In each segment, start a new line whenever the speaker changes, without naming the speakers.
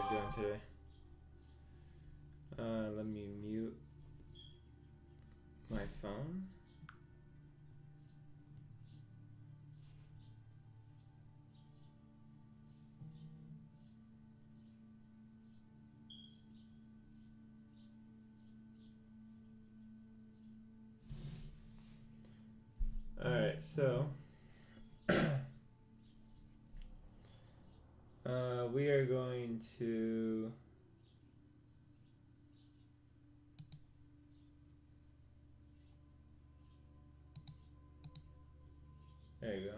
doing today? Let me mute my phone. Alright, so we are going to there you go.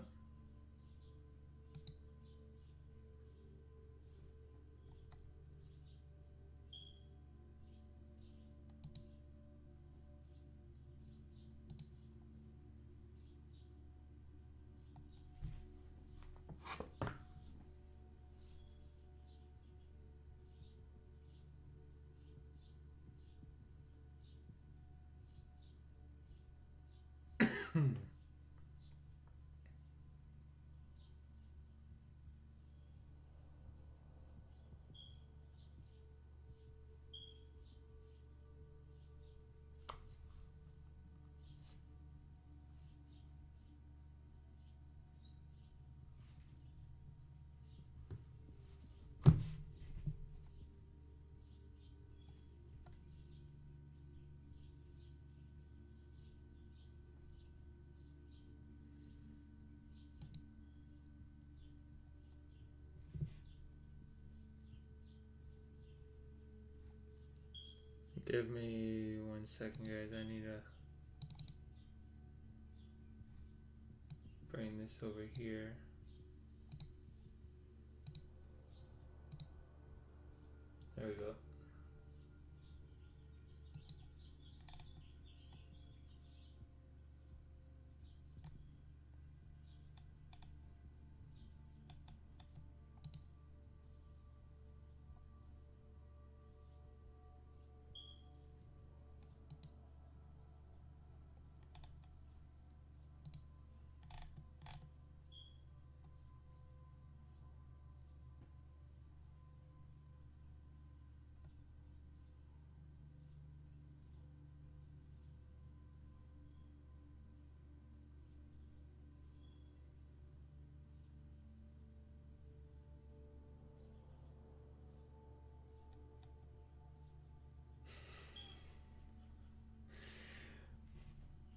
Give me 1 second, guys. I need to bring this over here. There we go.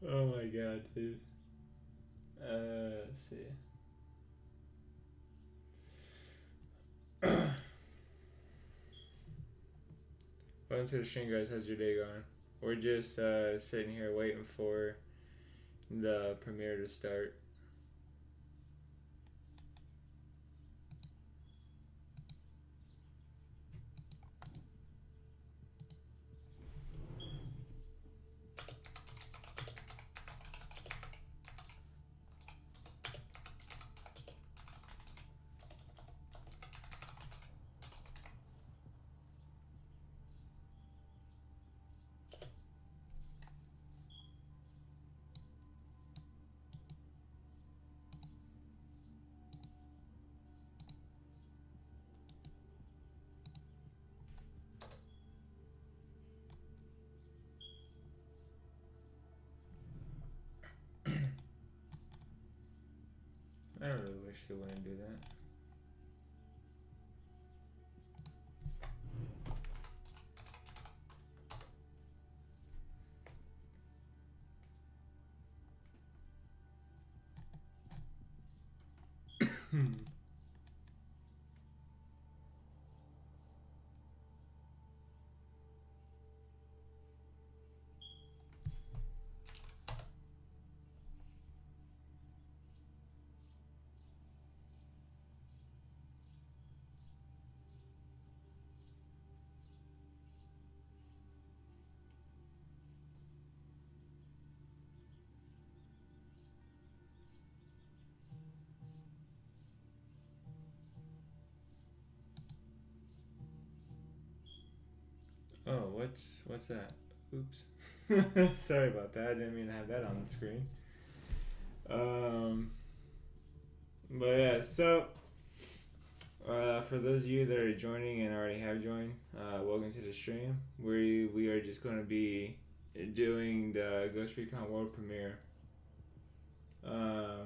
Oh my god, dude. Let's see. Welcome to the stream, guys. How's your day going? We're just sitting here waiting for the premiere to start. I don't really wish they wouldn't do that. Oh, what's that? Oops. Sorry about that. I didn't mean to have that on the screen. But yeah, so For those of you that are joining and already have joined, welcome to the stream. We are just going to be doing the Ghost Recon World Premiere. I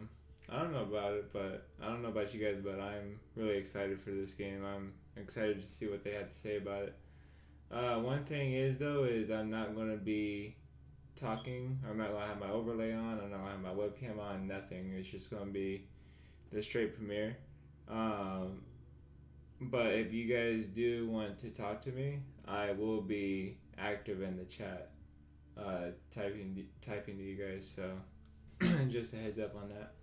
don't know about it, but I don't know about you guys, but I'm really excited for this game. I'm excited to see what they have to say about it. One thing is though is I'm not going to be talking. I'm not going to have my overlay on. I'm not going to have my webcam on. Nothing. It's just going to be the straight premiere. Um, but if you guys do want to talk to me, I will be active in the chat, typing to you guys. So just a heads up on that.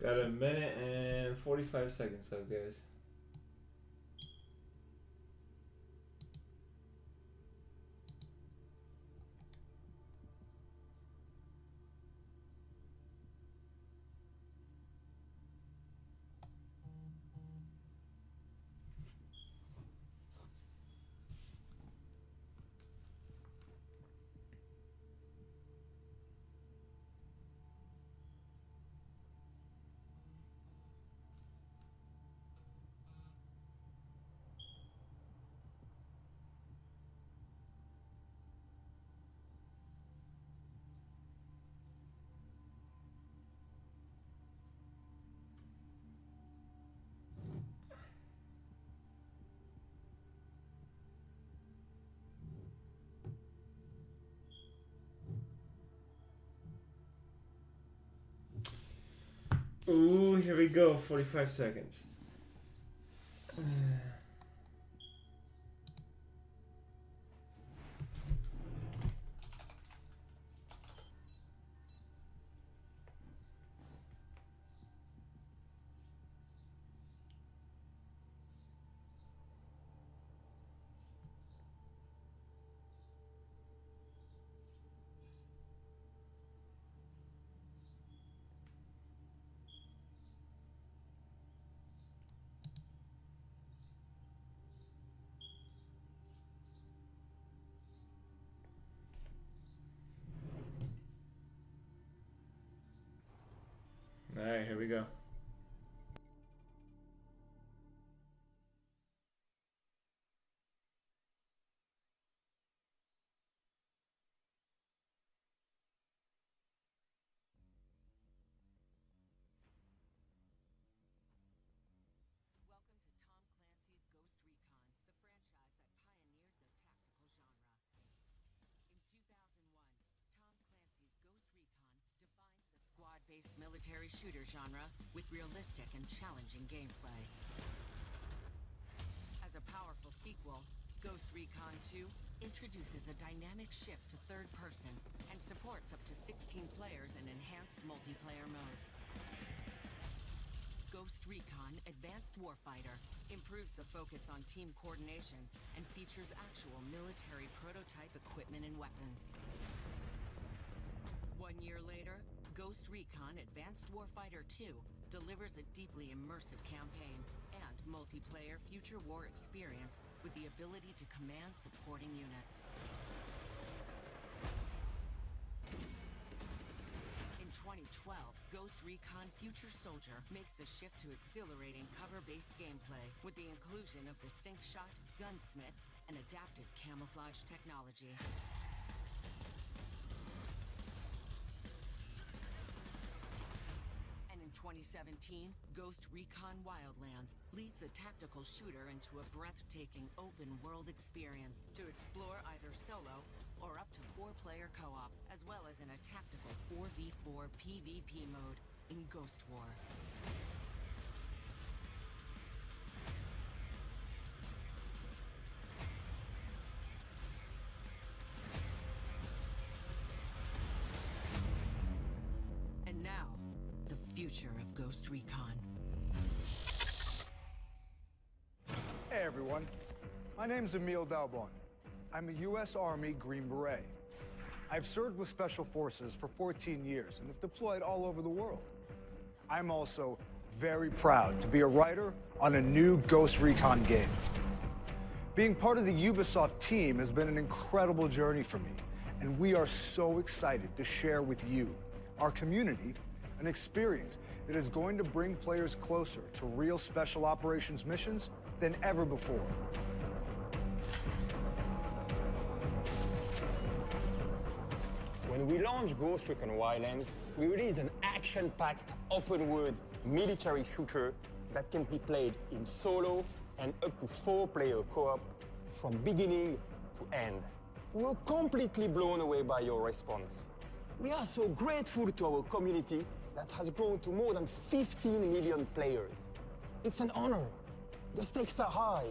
Got a minute and 45 seconds left, guys. Ooh, here we go. 45 seconds. Alright, here we go.
Welcome to Tom Clancy's Ghost Recon, the franchise that pioneered the tactical genre. In 2001, Tom Clancy's Ghost Recon defines the squad-based military shooter genre with realistic and challenging gameplay. As a powerful sequel, Ghost Recon 2 introduces a dynamic shift to third person and supports up to 16 players in enhanced multiplayer modes. Ghost Recon Advanced Warfighter improves the focus on team coordination and features actual military prototype equipment and weapons. 1 year later, Ghost Recon Advanced Warfighter 2 delivers a deeply immersive campaign and multiplayer future war experience with the ability to command supporting units. In 2012, Ghost Recon Future Soldier makes the shift to exhilarating cover-based gameplay with the inclusion of the sync shot, gunsmith, and adaptive camouflage technology. 2017, Ghost Recon Wildlands leads a tactical shooter into a breathtaking open-world experience to explore either solo or up to 4-player co-op, as well as in a tactical 4v4 PvP mode in Ghost War. And now, the future of Ghost Recon.
Hey everyone, my name's Emil Dalbon. I'm a U.S. Army Green Beret. I've served with Special Forces for 14 years and have deployed all over the world. I'm also very proud to be a writer on a new Ghost Recon game. Being part of the Ubisoft team has been an incredible journey for me, and we are so excited to share with you, our community, an experience that is going to bring players closer to real special operations missions than ever before.
When we launched Ghost Recon Wildlands, we released an action-packed, open-world military shooter that can be played in solo and up to 4-player co-op from beginning to end. We were completely blown away by your response. We are so grateful to our community that has grown to more than 15 million players. It's an honor. The stakes are high.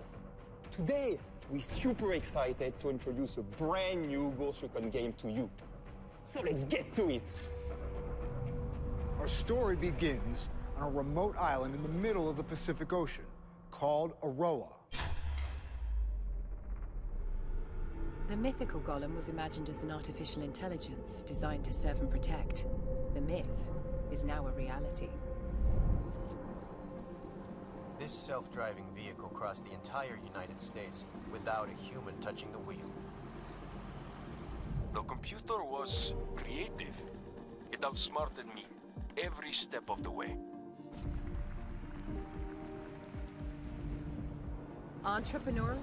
Today, we're super excited to introduce a brand new Ghost Recon game to you. So let's get to it.
Our story begins on a remote island in the middle of the Pacific Ocean called Aroa.
The mythical golem was imagined as an artificial intelligence designed to serve and protect. The myth is now a reality.
This self-driving vehicle crossed the entire United States without a human touching the wheel.
The computer was creative. It outsmarted me every step of the way.
Entrepreneur,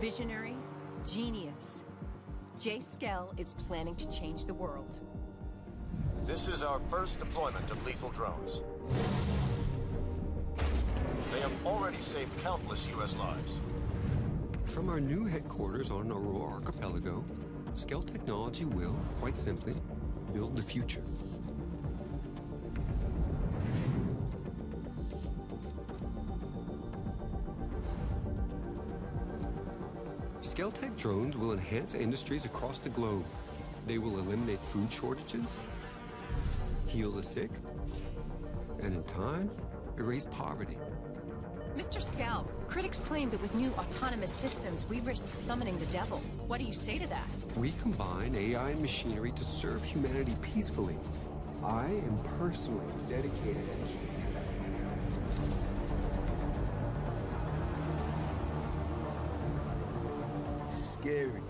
visionary, genius. Jay Skell is planning to change the world.
This is our first deployment of lethal drones. They have already saved countless U.S. lives.
From our new headquarters on Aurora Archipelago, Skell Technology will, quite simply, build the future. Skell-Tech drones will enhance industries across the globe. They will eliminate food shortages, heal the sick, and in time, erase poverty.
Mr. Skell, critics claim that with new autonomous systems, we risk summoning the devil. What do you say to that?
We combine AI and machinery to serve humanity peacefully. I am personally dedicated to keeping that.
Scary.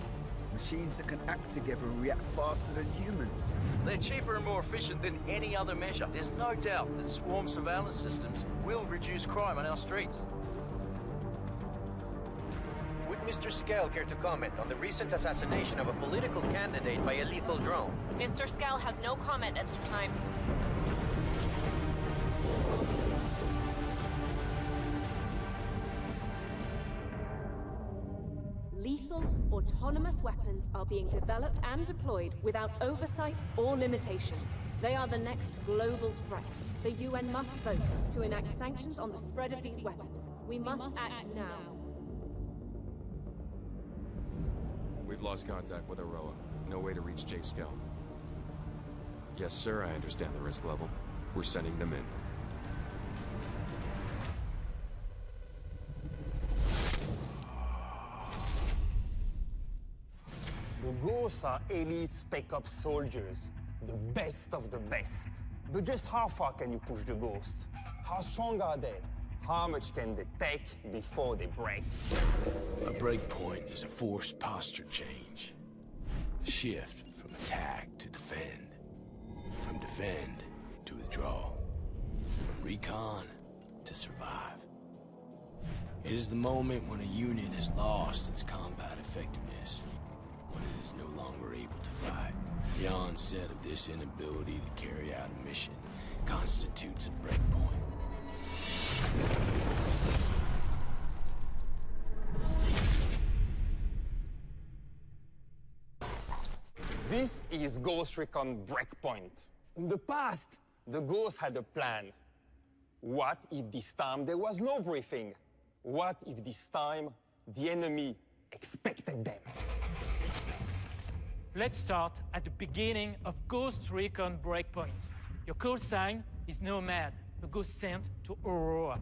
Machines that can act together and react faster than humans.
They're cheaper and more efficient than any other measure. There's no doubt that swarm surveillance systems will reduce crime on our streets.
Would Mr. Skell care to comment on the recent assassination of a political candidate by a lethal drone?
Mr. Skell has no comment at this time. Lethal, autonomous weapons are being developed and deployed without oversight or limitations. They are the next global threat. The UN must vote to enact sanctions on the spread of these weapons. We must act now.
We've lost contact with Aroa. No way to reach Jay Skell. Yes, sir, I understand the risk level. We're sending them in.
The Ghosts are elite Spec Ops soldiers, the best of the best. But just how far can you push the Ghosts? How strong are they? How much can they take before they break?
A breakpoint is a forced posture change. Shift from attack to defend. From defend to withdraw. From recon to survive. It is the moment when a unit has lost its combat effectiveness. When it is no longer able to fight. The onset of this inability to carry out a mission constitutes a breakpoint.
This is Ghost Recon Breakpoint. In the past, the Ghost had a plan. What if this time there was no briefing? What if this time the enemy expected them?
Let's start at the beginning of Ghost Recon Breakpoint. Your call sign is Nomad, a ghost sent to Aurora.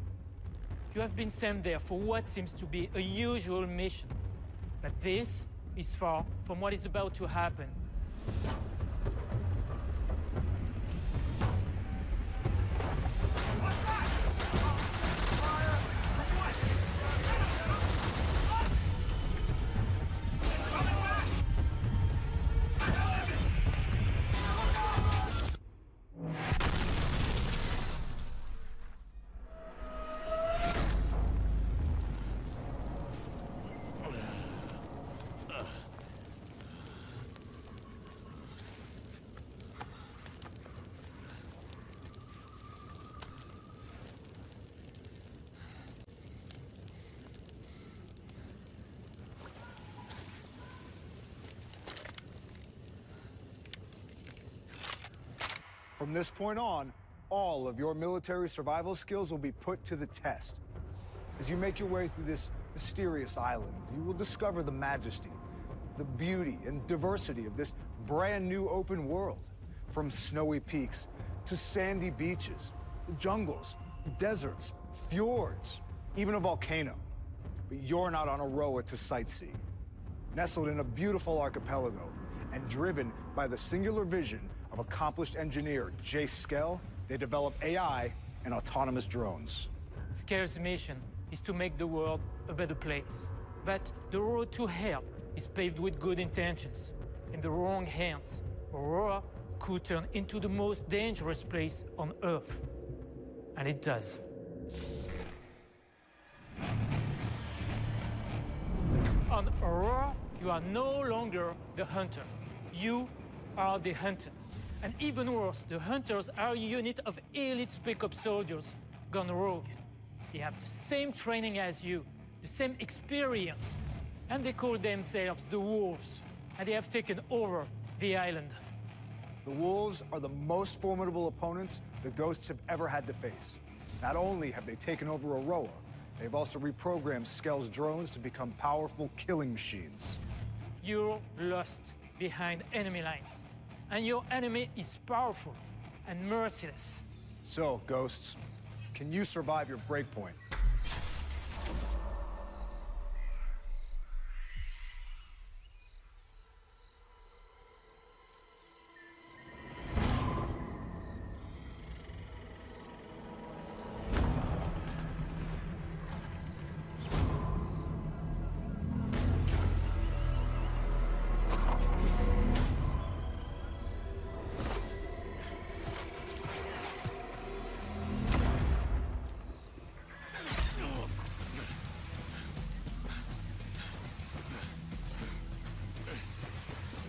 You have been sent there for what seems to be a usual mission. But this is far from what is about to happen.
From this point on, all of your military survival skills will be put to the test. As you make your way through this mysterious island, you will discover the majesty, the beauty and diversity of this brand new open world. From snowy peaks to sandy beaches, jungles, deserts, fjords, even a volcano. But you're not on Aroa to sightsee. Nestled in a beautiful archipelago and driven by the singular vision of accomplished engineer Jace Skell, they develop AI and autonomous drones.
Skell's mission is to make the world a better place. But the road to hell is paved with good intentions. In the wrong hands, Aurora could turn into the most dangerous place on Earth. And it does. On Aurora, you are no longer the hunter. You are the hunted. And even worse, the hunters are a unit of elite Spec Ops soldiers gone rogue. They have the same training as you, the same experience, and they call themselves the Wolves, and they have taken over the island.
The Wolves are the most formidable opponents the Ghosts have ever had to face. Not only have they taken over Aroa, they've also reprogrammed Skell's drones to become powerful killing machines.
You're lost behind enemy lines, and your enemy is powerful and merciless.
So, Ghosts, can you survive your breakpoint?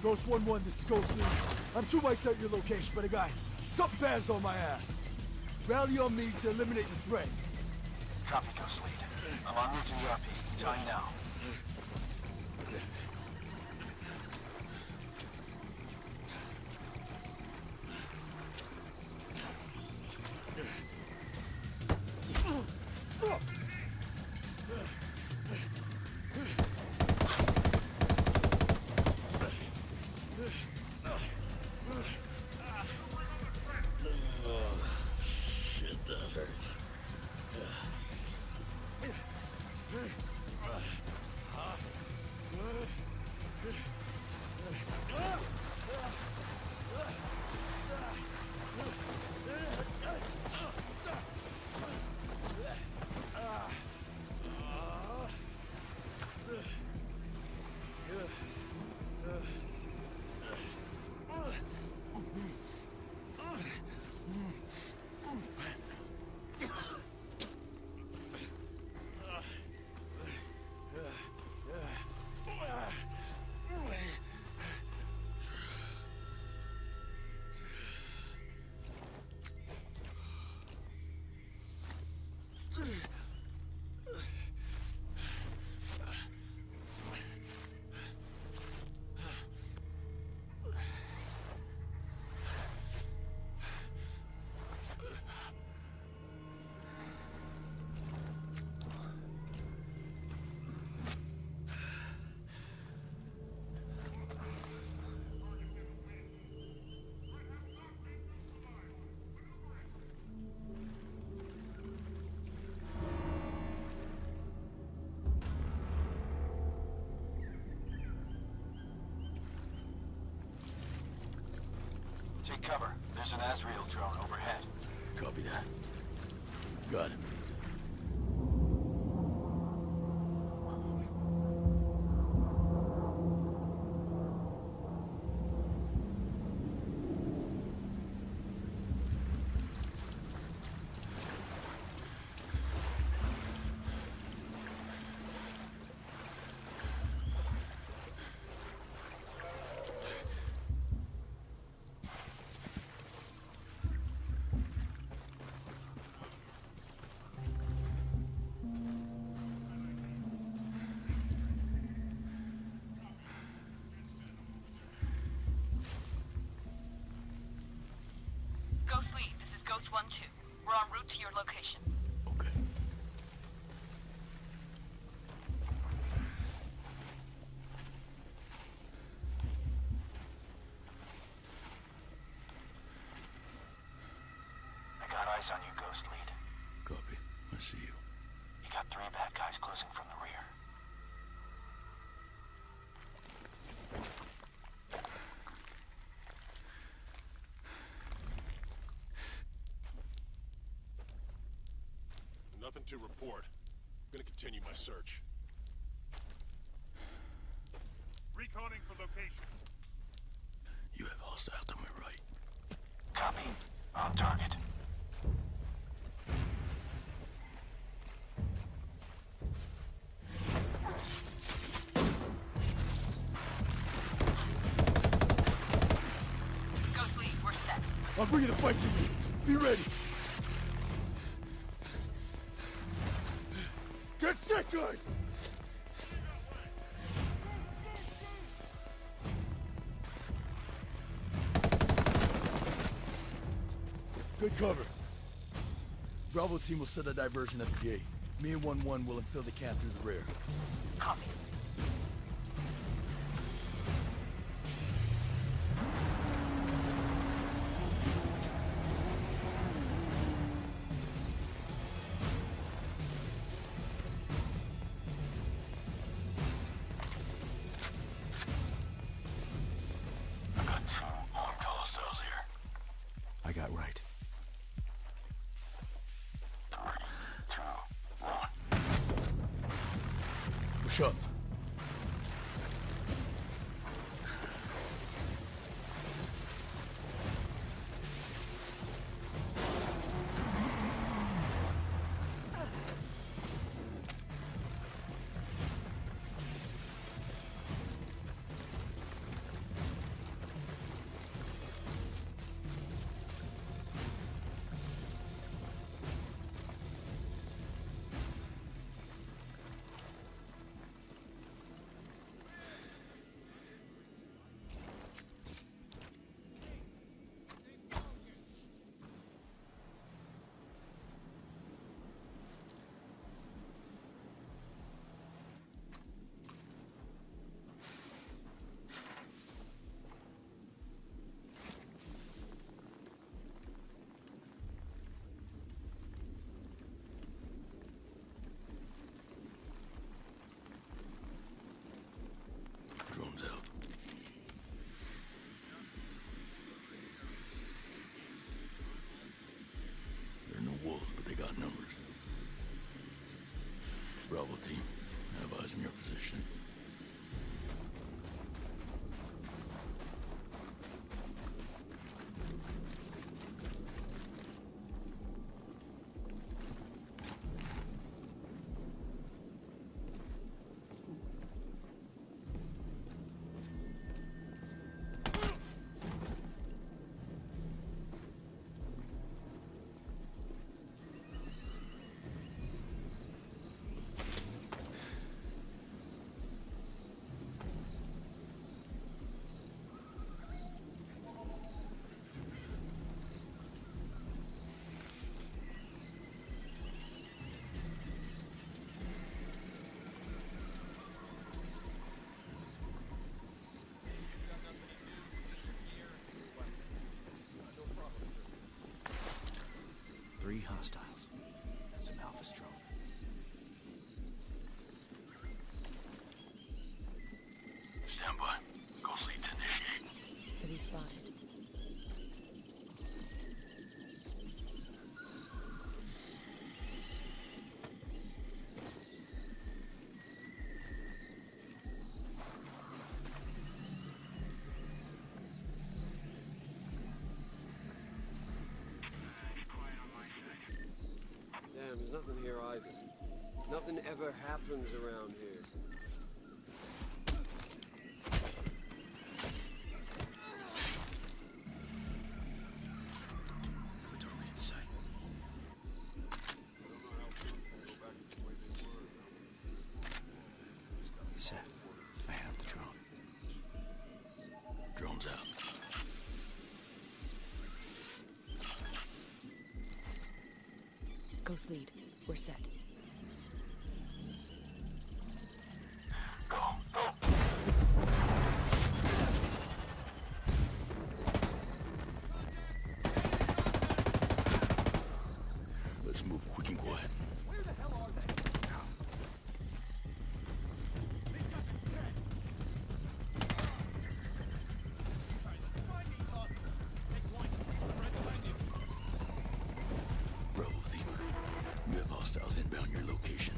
Ghost 1-1, this is Ghost Lead. I'm 2 mics out your location, but I got something bad's on my ass. Rally on me to eliminate the threat.
Copy, Ghost Lead. I'm en route to the RP. Time now. Take cover. There's an Asriel drone overhead.
Copy that. Got him.
Ghost Lead, this is Ghost 1-2. We're en route to your location.
Okay.
I got eyes on you, Ghost Lead.
Copy. I see you.
You got 3 bad guys closing from the rear.
Nothing to report. I'm gonna continue my search. Reconning for location.
You have hostile to my right.
Copy. On target.
Ghost Lead, we're set.
I'm bringing the fight to you. Be ready. Get set, guys! Good cover. Bravo team will set a diversion at the gate. Me and 1-1 will infill the camp through the rear.
Copy.
I got 2 armed hostiles here.
I got right.
3, 2, 1.
Push up.
Drones out. They're no wolves, but they got numbers. Bravo team, I have eyes in your position.
Hostiles. That's an Alpha drone.
Stand by. Ghost Lead to initiate.
Have you spotted?
There's nothing here either. Nothing ever happens around here.
The target in sight. Set. I have the drone. Drone's out.
Ghost lead. We're set.
Let's move quick and quiet.
Where the hell are they? These guys are dead. Alright, let's find these hostiles. Take point. I'm right behind you.
Bravo team. We have hostiles inbound your location.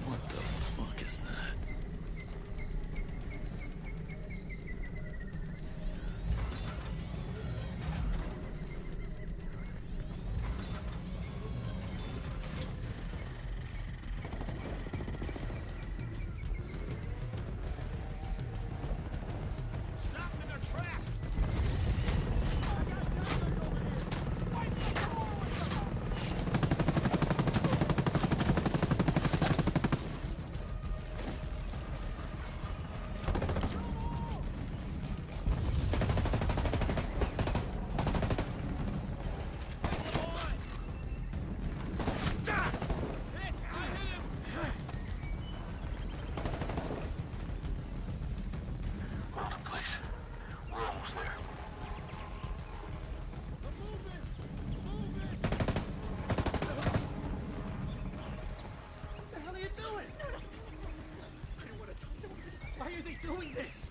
What the fuck is that?
Stop them in their tracks! I got towers over here! Fight the forward somehow!
Out of place. We're almost there.
What the hell are you doing? I don't want to tell them. Why are they doing this?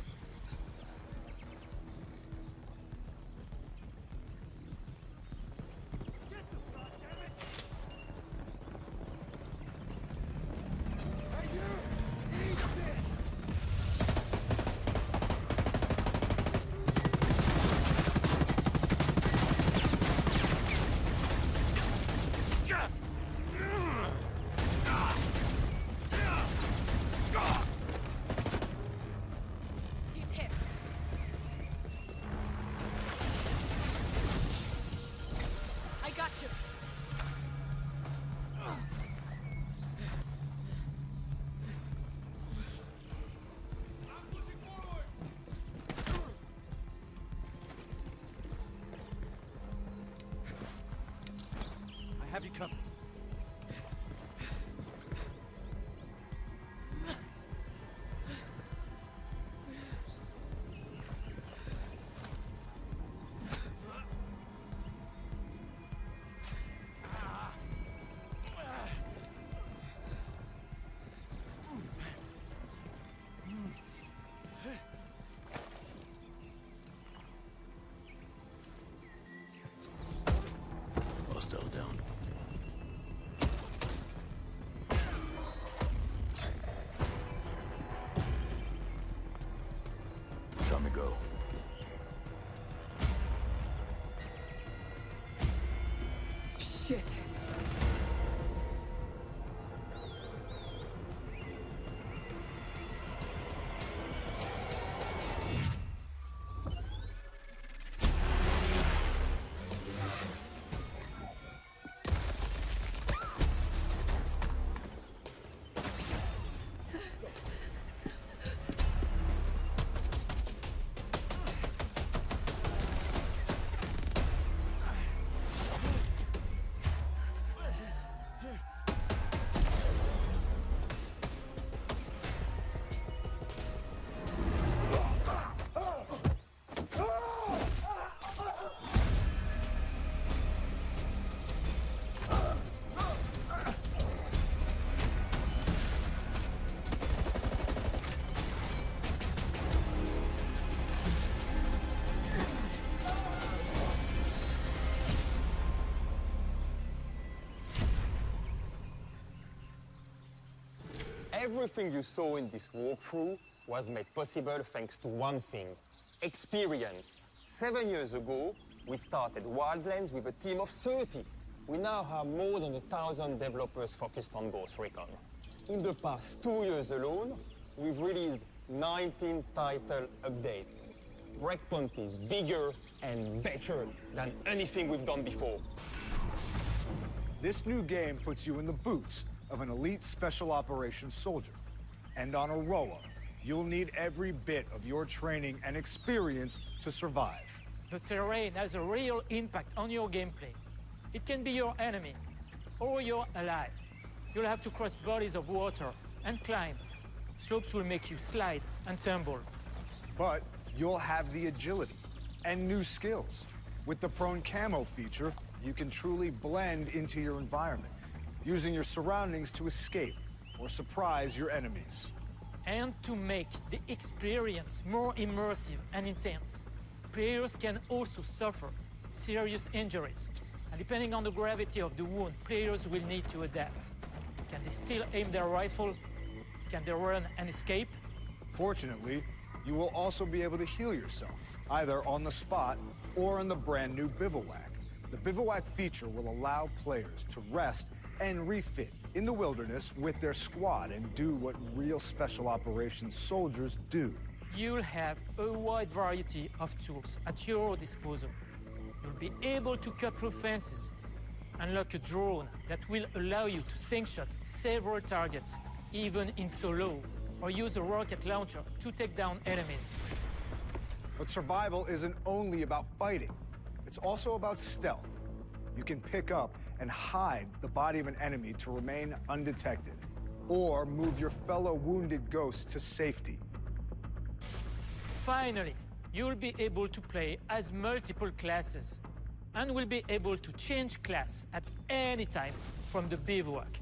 Get them, goddammit! Hey, you! Eat this!
He's hit. I got you.
I'm pushing forward! I have you covered.
Hostile down. Time to go.
Shit.
Everything you saw in this walkthrough was made possible thanks to one thing: experience. 7 years ago, we started Wildlands with a team of 30. We now have more than 1,000 developers focused on Ghost Recon. In the past 2 years alone, we've released 19 title updates. Breakpoint is bigger and better than anything we've done before.
This new game puts you in the boots of an elite special operations soldier. And on Aroa, you'll need every bit of your training and experience to survive.
The terrain has a real impact on your gameplay. It can be your enemy or your ally. You'll have to cross bodies of water and climb. Slopes will make you slide and tumble.
But you'll have the agility and new skills. With the prone camo feature, you can truly blend into your environment, using your surroundings to escape or surprise your enemies.
And to make the experience more immersive and intense, players can also suffer serious injuries. And depending on the gravity of the wound, players will need to adapt. Can they still aim their rifle? Can they run and escape?
Fortunately, you will also be able to heal yourself, either on the spot or in the brand new bivouac. The bivouac feature will allow players to rest and refit in the wilderness with their squad and do what real special operations soldiers do.
You'll have a wide variety of tools at your disposal. You'll be able to cut through fences, unlock a drone that will allow you to sink-shot several targets, even in solo, or use a rocket launcher to take down enemies.
But survival isn't only about fighting. It's also about stealth. You can pick up and hide the body of an enemy to remain undetected, or move your fellow wounded ghosts to safety.
Finally, you'll be able to play as multiple classes, and will be able to change class at any time from the bivouac.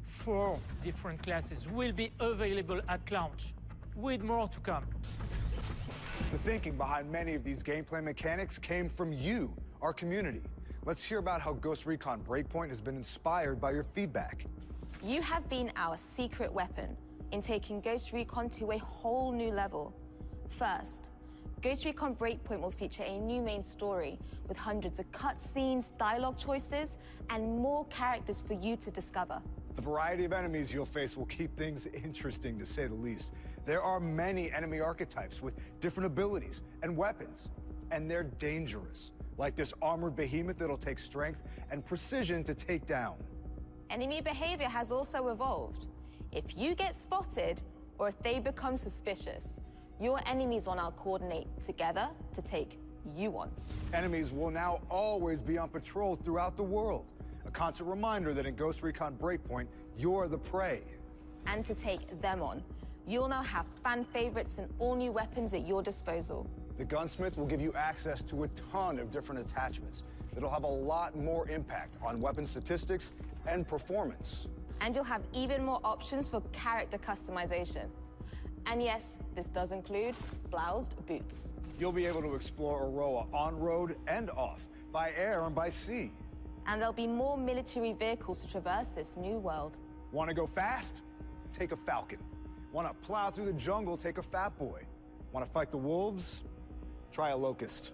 4 different classes will be available at launch, with more to come.
The thinking behind many of these gameplay mechanics came from you, our community. Let's hear about how Ghost Recon Breakpoint has been inspired by your feedback.
You have been our secret weapon in taking Ghost Recon to a whole new level. First, Ghost Recon Breakpoint will feature a new main story with hundreds of cutscenes, dialogue choices, and more characters for you to discover.
The variety of enemies you'll face will keep things interesting, to say the least. There are many enemy archetypes with different abilities and weapons, and they're dangerous, like this armored behemoth that'll take strength and precision to take down.
Enemy behavior has also evolved. If you get spotted, or if they become suspicious, your enemies will now coordinate together to take you on.
Enemies will now always be on patrol throughout the world. A constant reminder that in Ghost Recon Breakpoint, you're the prey.
And to take them on, you'll now have fan favorites and all new weapons at your disposal.
The gunsmith will give you access to a ton of different attachments that'll have a lot more impact on weapon statistics and performance.
And you'll have even more options for character customization. And yes, this does include bloused boots.
You'll be able to explore Aroa on-road and off, by air and by sea.
And there'll be more military vehicles to traverse this new world.
Want to go fast? Take a Falcon. Want to plow through the jungle? Take a Fat Boy. Want to fight the wolves? Try a Locust.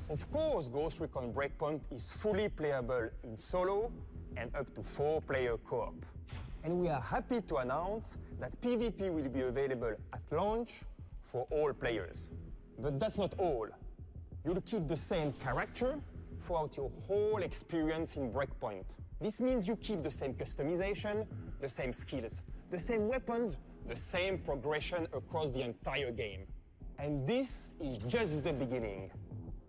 Of course, Ghost Recon Breakpoint is fully playable in solo and up to 4-player co-op. And we are happy to announce that PvP will be available at launch for all players. But that's not all. You'll keep the same character throughout your whole experience in Breakpoint. This means you keep the same customization, the same skills, the same weapons, the same progression across the entire game. And this is just the beginning.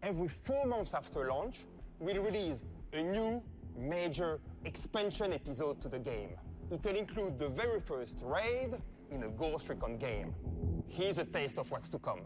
Every 4 months after launch, we'll release a new major expansion episode to the game. It'll include the very first raid in a Ghost Recon game. Here's a taste of what's to come.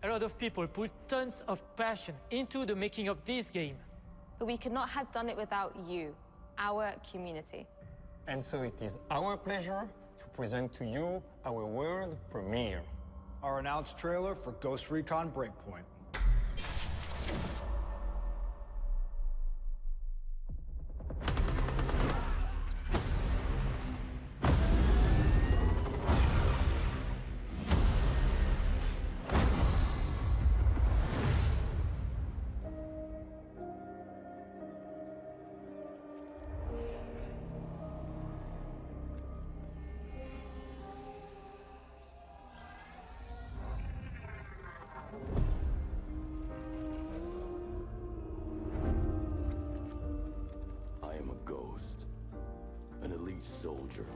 A lot of people put tons of passion into the making of this game.
But we could not have done it without you, our community.
And so it is our pleasure to present to you our world premiere.
Our announced trailer for Ghost Recon Breakpoint.
I am a ghost, an elite soldier.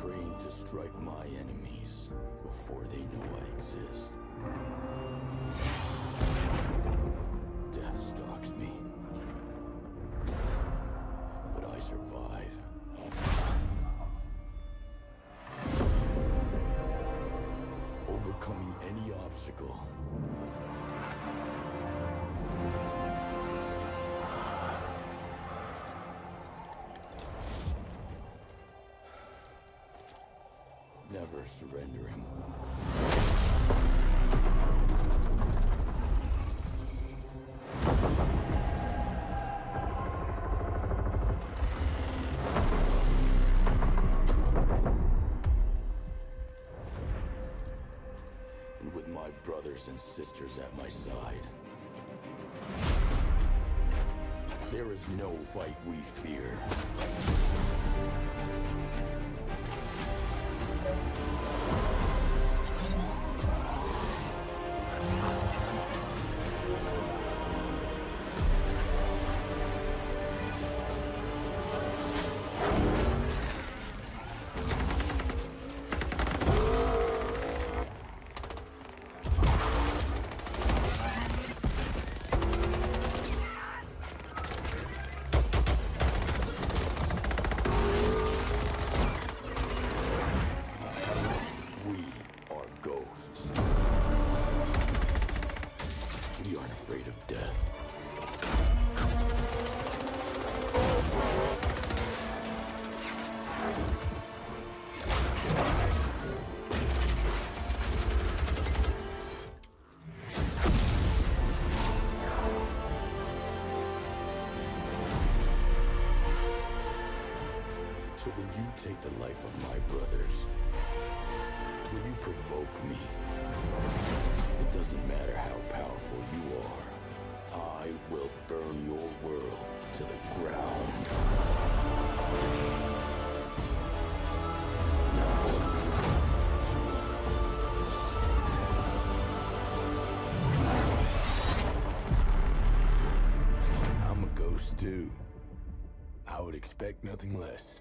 Trained to strike my enemies before they know I exist. Death stalks me, but I survive. Overcoming any obstacle. Never surrendering. And with my brothers and sisters at my side, there is no fight we fear. We aren't afraid of death. So when you take the life of my brothers, when you provoke me, it doesn't matter how powerful you are, I will burn your world to the ground. I'm a ghost too. I would expect nothing less.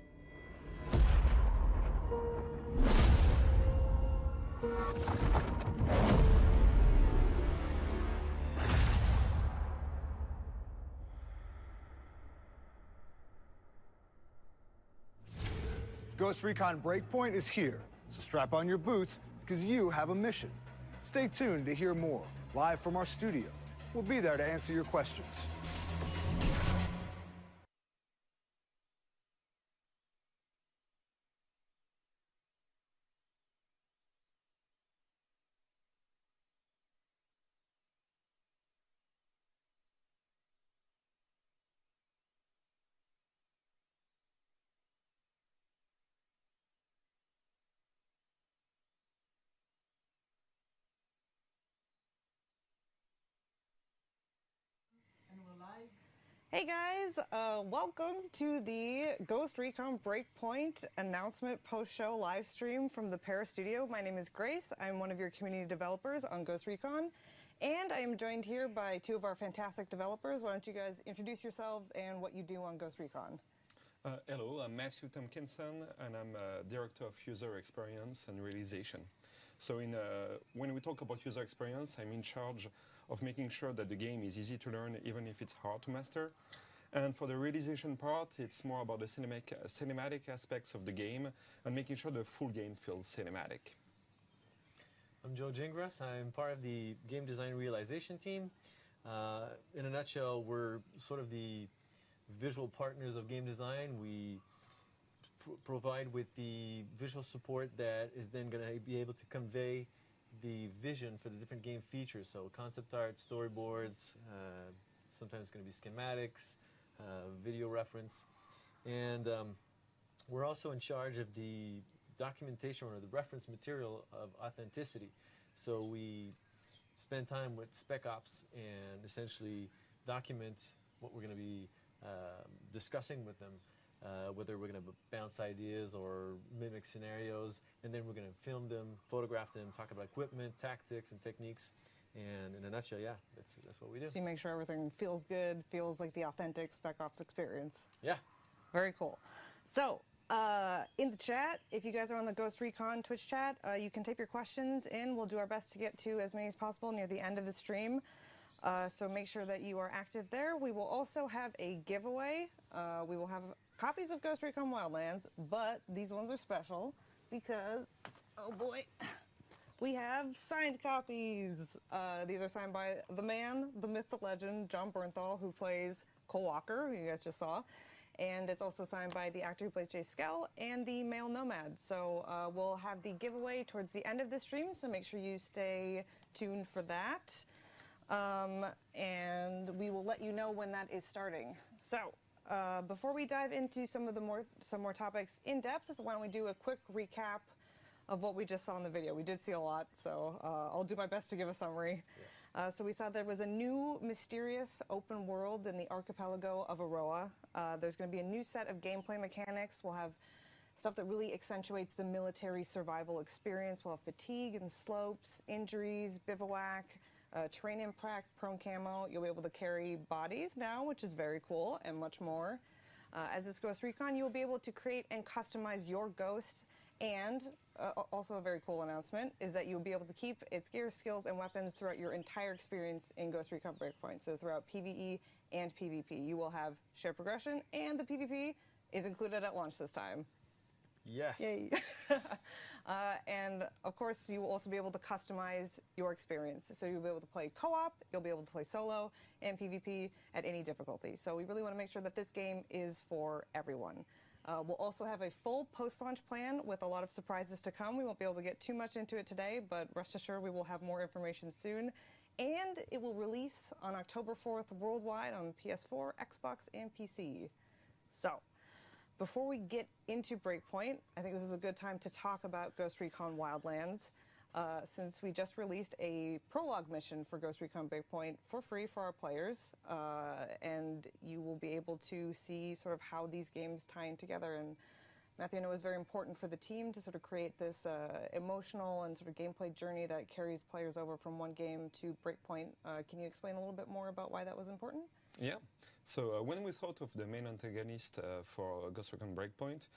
Ghost Recon Breakpoint is here, so strap on your boots because you have a mission. Stay tuned to hear more, live from our studio. We'll be there to answer your questions.
Hey guys, welcome to the Ghost Recon Breakpoint announcement post-show live stream from the Paris studio. My name is Grace. I'm one of your community developers on Ghost Recon, and I am joined here by two of our fantastic developers. Why don't you guys introduce yourselves and what you do on Ghost Recon?
Hello, I'm Matthew Tompkinson, and I'm Director of User Experience and Realization. So when we talk about user experience, I'm in charge of making sure that the game is easy to learn, even if it's hard to master. And for the realization part, it's more about the cinematic aspects of the game and making sure the full game feels cinematic.
I'm Joe Gingras. I'm part of the game design realization team. In a nutshell, we're sort of the visual partners of game design. We provide with the visual support that is then going to be able to convey the vision for the different game features. So concept art, storyboards, sometimes it's going to be schematics, video reference. And we're also in charge of the documentation or the reference material of authenticity. So we spend time with Spec Ops and essentially document what we're going to be discussing with them, whether we're going to bounce ideas or mimic scenarios, and then we're going to film them, photograph them, talk about equipment, tactics, and techniques. And in a nutshell, yeah, that's what we do.
So you make sure everything feels good, feels like the authentic Spec Ops experience.
Yeah.
Very cool. So, in the chat, if you guys are on the Ghost Recon Twitch chat, you can type your questions in. We'll do our best to get to as many as possible near the end of the stream. So make sure that you are active there. We will also have a giveaway. We will have copies of Ghost Recon Wildlands, but these ones are special because, oh boy, we have signed copies. These are signed by the man, the myth, the legend, John Bernthal, who plays Cole Walker, who you guys just saw. And it's also signed by the actor who plays Jay Skell and the male Nomad. So we'll have the giveaway towards the end of the stream, so make sure you stay tuned for that. And we will let you know when that is starting. So before we dive into some more topics in depth, why don't we do a quick recap of what we just saw in the video. We did see a lot, so I'll do my best to give a summary. Yes. So we saw there was a new mysterious open world in the archipelago of Aroa. There's going to be a new set of gameplay mechanics. We'll have stuff that really accentuates the military survival experience. We'll have fatigue and slopes, injuries, bivouac, terrain impact, prone camo. You'll be able to carry bodies now, which is very cool, and much more. As this Ghost Recon, you will be able to create and customize your ghost. And also a very cool announcement is that you'll be able to keep its gear, skills, and weapons throughout your entire experience in Ghost Recon Breakpoint. So throughout PvE and PvP, you will have shared progression, and the PvP is included at launch this time.
Yes.
Yay. And of course, you will also be able to customize your experience. So you'll be able to play co-op, you'll be able to play solo, and PvP at any difficulty. So we really want to make sure that this game is for everyone. We'll also have a full post-launch plan with a lot of surprises to come. We won't be able to get too much into it today, but rest assured we will have more information soon. And it will release on October 4th worldwide on PS4, Xbox, and PC. So, before we get into Breakpoint, I think this is a good time to talk about Ghost Recon Wildlands. Since we just released a prologue mission for Ghost Recon Breakpoint for free for our players, and you will be able to see sort of how these games tie in together. And Matthew, I know it was very important for the team to sort of create this emotional and sort of gameplay journey that carries players over from one game to Breakpoint. Can you explain a little bit more about why that was important?
Yeah. So when we thought of the main antagonist for Ghost Recon Breakpoint,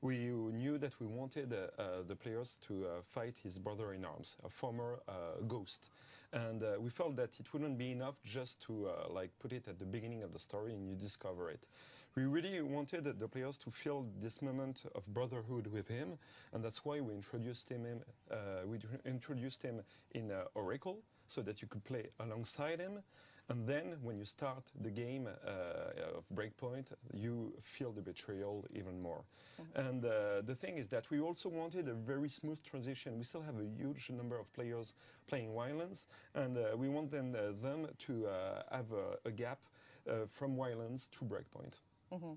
we knew that we wanted the players to fight his brother in arms, a former ghost. And we felt that it wouldn't be enough just to like put it at the beginning of the story and you discover it. We really wanted the players to feel this moment of brotherhood with him, and that's why we introduced him in Oracle, so that you could play alongside him. And then, when you start the game of Breakpoint, you feel the betrayal even more. Mm-hmm. And the thing is that we also wanted a very smooth transition. We still have a huge number of players playing Wildlands, and we want them to have a gap from Wildlands to Breakpoint.
Mm-hmm.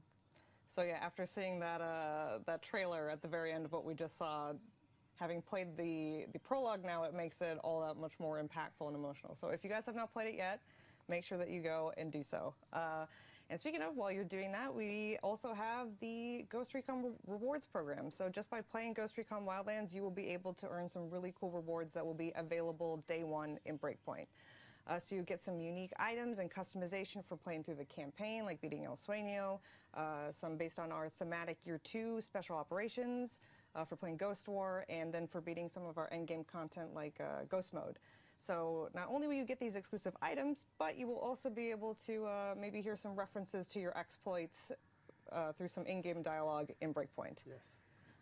So yeah, after seeing that trailer at the very end of what we just saw, having played the prologue now, it makes it all that much more impactful and emotional. So if you guys have not played it yet, make sure that you go and do so. And speaking of, while you're doing that, we also have the Ghost Recon Rewards program. So just by playing Ghost Recon Wildlands, you will be able to earn some really cool rewards that will be available day one in Breakpoint. So you get some unique items and customization for playing through the campaign, like beating El Sueño, some based on our thematic Year 2 special operations, for playing Ghost War, and then for beating some of our endgame content like Ghost Mode. So not only will you get these exclusive items, but you will also be able to maybe hear some references to your exploits through some in-game dialogue in Breakpoint.
Yes.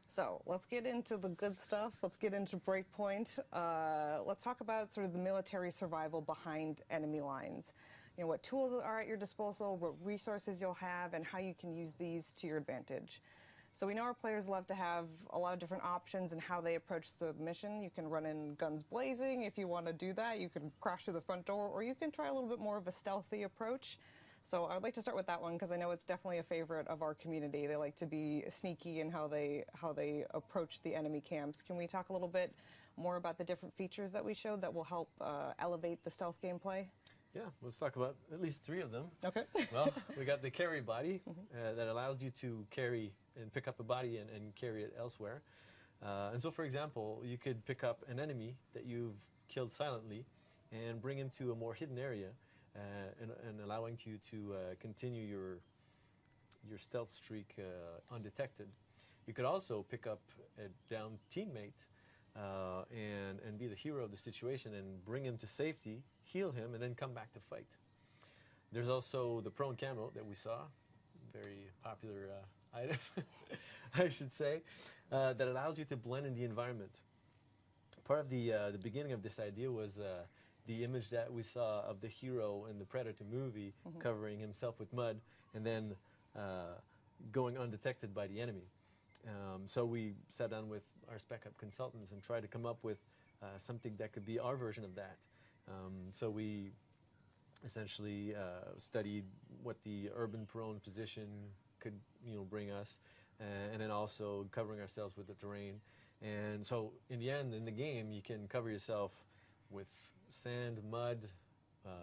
So let's get into the good stuff. Let's get into Breakpoint. Let's talk about sort of the military survival behind enemy lines. You know, what tools are at your disposal, what resources you'll have, and how you can use these to your advantage. So we know our players love to have a lot of different options in how they approach the mission. You can run in guns blazing if you want to do that. You can crash through the front door, or you can try a little bit more of a stealthy approach. So I'd like to start with that one because I know it's definitely a favorite of our community. They like to be sneaky in how they approach the enemy camps. Can we talk a little bit more about the different features that we showed that will help elevate the stealth gameplay?
Yeah, let's talk about at least 3 of them.
Okay.
Well, we got the carry body that allows you to carry and pick up a body and carry it elsewhere. And so, for example, you could pick up an enemy that you've killed silently and bring him to a more hidden area. And allowing you to continue your stealth streak undetected. You could also pick up a downed teammate and be the hero of the situation and bring him to safety, heal him, and then come back to fight. There's also the prone camo that we saw, very popular item, I should say, that allows you to blend in the environment. Part of the beginning of this idea was the image that we saw of the hero in the Predator movie covering himself with mud and then going undetected by the enemy. So we sat down with our Spec Up consultants and tried to come up with something that could be our version of that. So we essentially studied what the urban prone position could bring us, and then also covering ourselves with the terrain. And so in the end, in the game, you can cover yourself with sand, mud,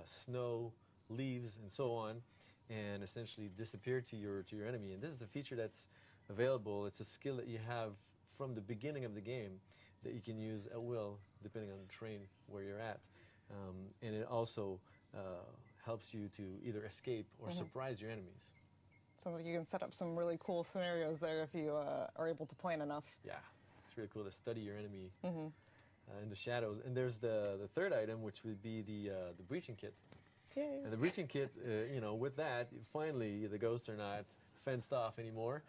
snow, leaves, and so on, and essentially disappear to your enemy. And this is a feature that's available. It's a skill that you have from the beginning of the game that you can use at will, depending on the terrain where you're at. And it also helps you to either escape or surprise your enemies.
Sounds like you can set up some really cool scenarios there if you are able to plan enough.
Yeah, it's really cool to study your enemy. In the shadows. And there's the third item, which would be the breaching kit.
Yay.
And the breaching kit, with that, finally the ghosts are not fenced off anymore.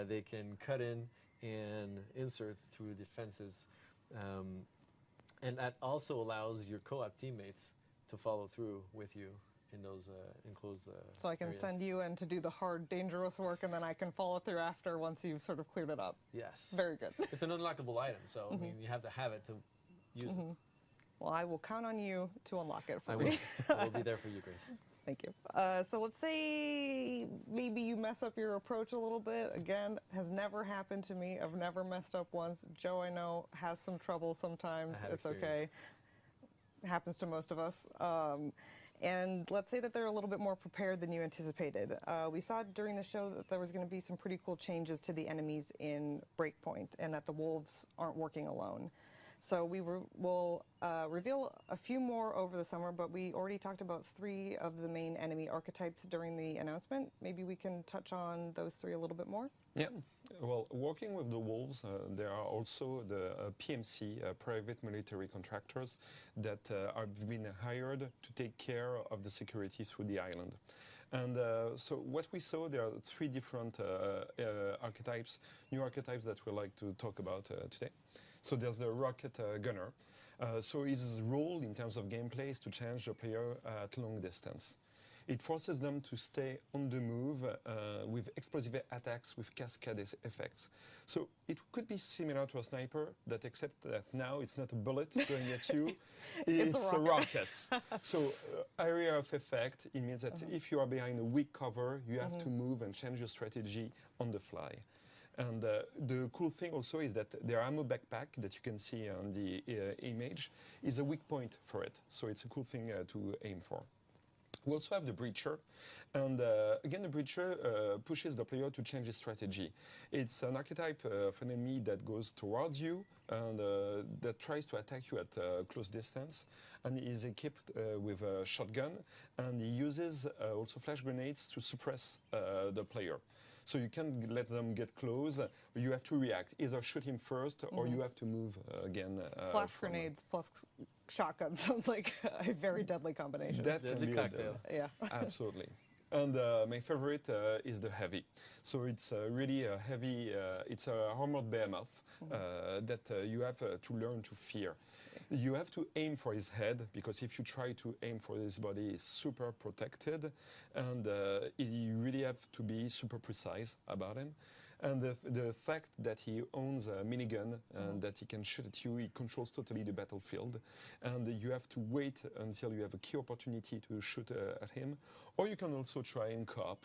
They can cut in and insert through the fences. And that also allows your co-op teammates to follow through with you in those enclosed
So I can
areas.
send you in to do the hard, dangerous work, and then I can follow through after once you've sort of cleared it up.
Yes.
Very good.
It's an unlockable item, so I mean, you have to have it to use it.
Well, I will count on you to unlock it for
I
me.
will be there for you, Grace.
Thank you. So let's say maybe you mess up your approach a little bit. Again, has never happened to me. I've never messed up once. Joe, I know, has some trouble sometimes. It's okay. It happens to most of us. And let's say that they're a little bit more prepared than you anticipated. We saw during the show that there was going to be some pretty cool changes to the enemies in Breakpoint and that the wolves aren't working alone. So we will reveal a few more over the summer, but we already talked about 3 of the main enemy archetypes during the announcement. Maybe we can touch on those 3 a little bit more?
Yeah. Well, working with the wolves, there are also the PMC, private military contractors, that have been hired to take care of the security through the island. And so what we saw, there are 3 different archetypes, new archetypes that we'd like to talk about today. So there's the rocket gunner. So his role in terms of gameplay is to challenge the player at long distance. It forces them to stay on the move with explosive attacks with cascade effects. So it could be similar to a sniper, that except that now it's not a bullet going at you, it's a rocket. So area of effect, it means that if you are behind a weak cover, you have to move and change your strategy on the fly. And the cool thing also is that their ammo backpack that you can see on the image is a weak point for it. So it's a cool thing to aim for. We also have the Breacher, and again the Breacher pushes the player to change his strategy. It's an archetype of an enemy that goes towards you and that tries to attack you at close distance, and is equipped with a shotgun, and he uses also flash grenades to suppress the player. So you can't let them get close. You have to react. Either shoot him first, or you have to move again.
Flash grenades plus shotgun sounds like a very deadly combination.
That can
Deadly
be
cocktail.
Yeah.
Absolutely. And my favorite is the heavy. So it's really a heavy, it's a armored behemoth that you have to learn to fear. You have to aim for his head, because if you try to aim for his body, it's super protected, and you really have to be super precise about him. And the fact that he owns a minigun and that he can shoot at you, he controls totally the battlefield. And you have to wait until you have a key opportunity to shoot at him. Or you can also try and co-op.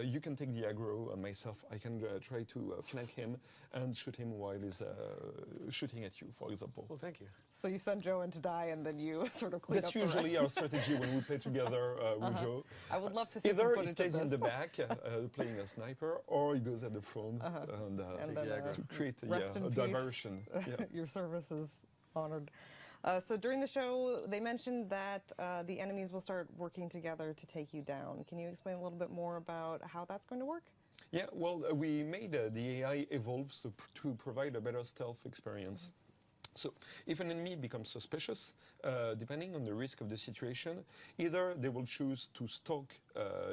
You can take the aggro on myself. I can try to flank him and shoot him while he's shooting at you, for example.
Well, thank you.
So you send Joe in to die, and then you sort of clean
That's
up the
usually
rest.
our strategy when we play together with Joe.
I would love to see some
Either he
footage
stays
of
in the
this.
back playing a sniper, or he goes at the front and
then,
to create
rest in
a
peace.
diversion. Yeah.
Your service is honored. So during the show, they mentioned that the enemies will start working together to take you down. Can you explain a little bit more about how that's going to work?
Yeah, well, we made the AI evolve to provide a better stealth experience. So if an enemy becomes suspicious, depending on the risk of the situation, either they will choose to stalk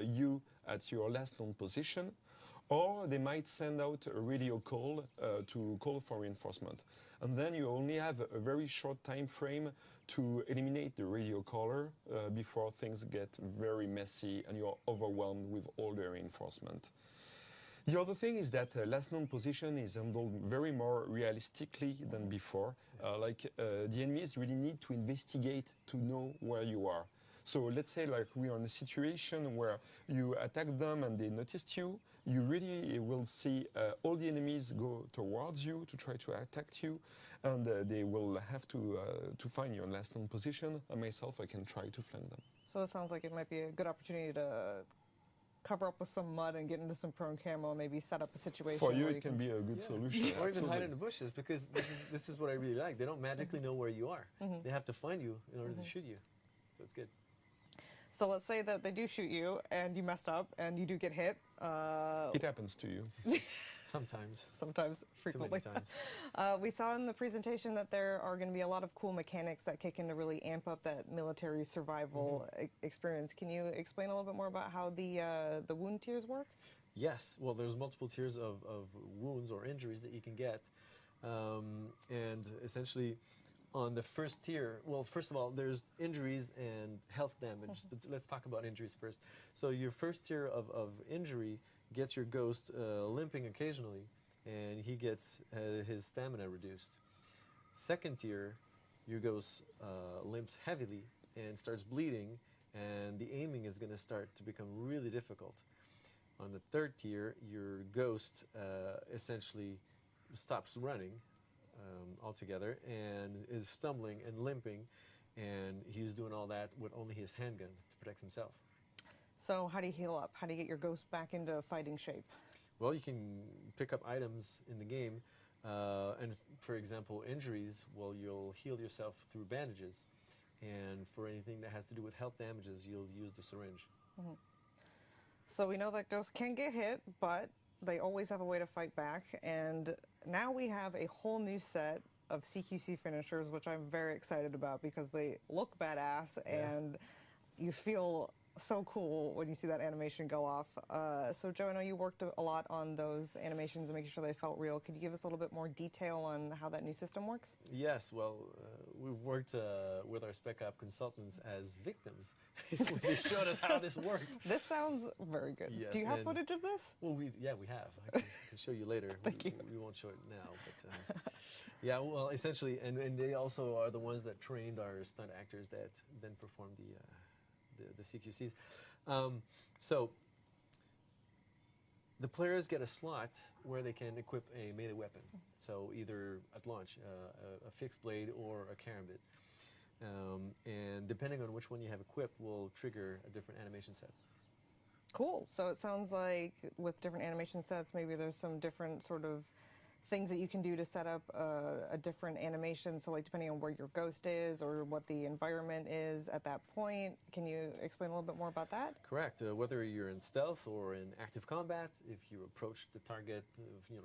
you at your last known position, or they might send out a radio call to call for reinforcement. And then you only have a very short time frame to eliminate the radio caller before things get very messy and you're overwhelmed with all the reinforcement. The other thing is that last known position is handled very more realistically than before. The enemies really need to investigate to know where you are. So let's say like we are in a situation where you attack them and they noticed you, you really will see all the enemies go towards you to try to attack you, and they will have to find your last known position, and myself, I can try to flank them.
So it sounds like it might be a good opportunity to cover up with some mud and get into some prone camo and maybe set up a situation.
For you,
where
it can be a good solution.
Or even hide
Absolutely.
in the bushes, because this is what I really like. They don't magically know where you are. They have to find you in order to shoot you. So it's good.
So let's say that they do shoot you and you messed up and you do get hit.
It happens to you.
Sometimes.
Sometimes, frequently.
Too many times.
We saw in the presentation that there are going to be a lot of cool mechanics that kick in to really amp up that military survival experience. Can you explain a little bit more about how the wound tiers work?
Yes. Well, there's multiple tiers of wounds or injuries that you can get. And essentially, on the first tier, well, first of all, there's injuries and health damage. But let's talk about injuries first. So your first tier of injury gets your ghost limping occasionally, and he gets his stamina reduced. Second tier, your ghost limps heavily and starts bleeding, and the aiming is going to start to become really difficult. On the third tier, your ghost essentially stops running altogether and is stumbling and limping, and he's doing all that with only his handgun to protect himself.
So how do you heal up? How do you get your ghost back into fighting shape?
Well, you can pick up items in the game, and for example, injuries, well, you'll heal yourself through bandages, and for anything that has to do with health damages, you'll use the syringe.
So we know that ghosts can get hit, but they always have a way to fight back, and now we have a whole new set of CQC finishers, which I'm very excited about because they look badass and you feel so cool when you see that animation go off. So Joe, I know you worked a lot on those animations and making sure they felt real. Could you give us a little bit more detail on how that new system works?
Yes, well, we've worked with our Spec Op consultants as victims. They showed us how this worked.
This sounds very good.
Yes,
Do you have footage of this?
Well, we have. I can show you later. We won't show it now, but yeah, well, essentially, and they also are the ones that trained our stunt actors that then performed the CQCs. So the players get a slot where they can equip a melee weapon. So either at launch, a fixed blade or a karambit. And depending on which one you have equipped will trigger a different animation set.
Cool. So it sounds like with different animation sets, maybe there's some different sort of things that you can do to set up a different animation? So, like, depending on where your ghost is or what the environment is at that point. Can you explain a little bit more about that?
Correct. Whether you're in stealth or in active combat, if you approach the target,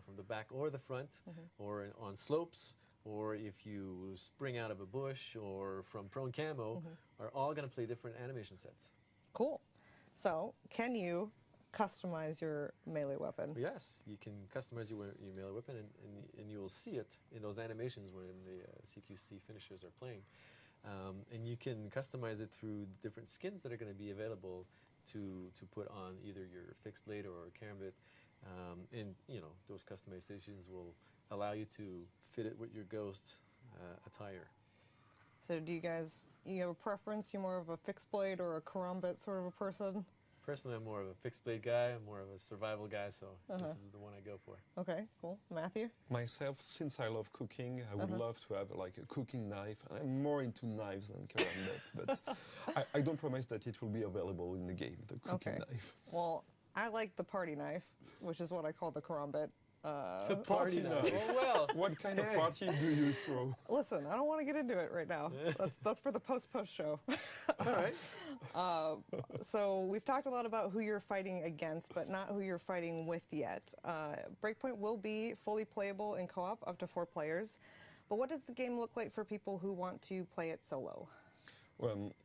from the back or the front, or on slopes, or if you spring out of a bush or from prone camo, are all going to play different animation sets.
Cool. So, can you customize your melee weapon?
Yes, you can customize your melee weapon, and you will see it in those animations when the CQC finishers are playing. And you can customize it through different skins that are going to be available to put on either your fixed blade or karambit. And those customizations will allow you to fit it with your ghost attire.
So do you guys, you have a preference? You're more of a fixed blade or a karambit sort of a person?
Personally, I'm more of a fixed blade guy. I'm more of a survival guy, so this is the one I go for.
Okay, cool. Matthew?
Myself, since I love cooking, I would love to have like a cooking knife. I'm more into knives than karambit, but I don't promise that it will be available in the game, the cooking knife.
Well, I like the party knife, which is what I call the karambit.
The party knife. Oh, well. What kind of party do you throw?
Listen, I don't want to get into it right now. That's for the post show.
All right.
So we've talked a lot about who you're fighting against, but not who you're fighting with yet. Breakpoint will be fully playable in co-op, up to 4 players. But what does the game look like for people who want to play it solo?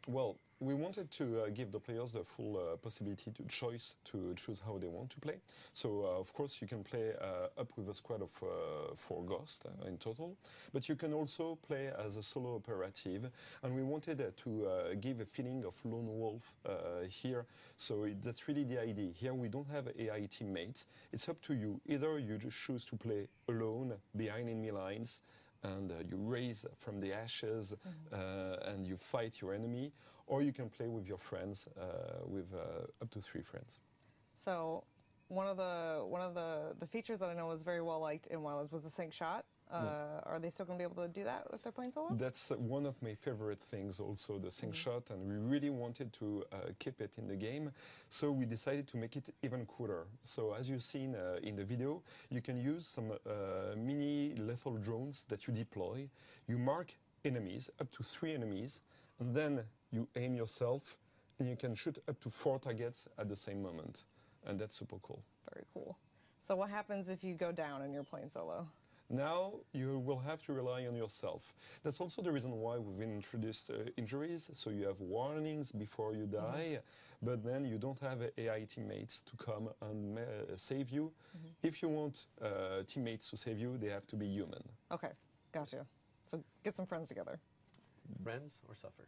Well, we wanted to give the players the full possibility to choose how they want to play. So, of course, you can play up with a squad of 4 ghosts in total, but you can also play as a solo operative. And we wanted to give a feeling of lone wolf here. So that's really the idea. Here we don't have AI teammates. It's up to you. Either you just choose to play alone behind enemy lines, and you raise from the ashes and you fight your enemy, or you can play with your friends, with up to 3 friends.
So one of the features that I know was very well liked in Wildlands was the sync shot. Are they still going to be able to do that if they're playing solo?
That's one of my favorite things also, the sync shot, and we really wanted to keep it in the game, so we decided to make it even cooler. So as you've seen in the video, you can use some mini lethal drones that you deploy. You mark enemies, up to 3 enemies, and then you aim yourself, and you can shoot up to 4 targets at the same moment, and that's super cool.
Very cool. So what happens if you go down and you're playing solo?
Now you will have to rely on yourself. That's also the reason why we've introduced injuries, so you have warnings before you die, but then you don't have AI teammates to come and save you. If you want teammates to save you, they have to be human.
Okay, gotcha. So get some friends together.
Friends or suffer.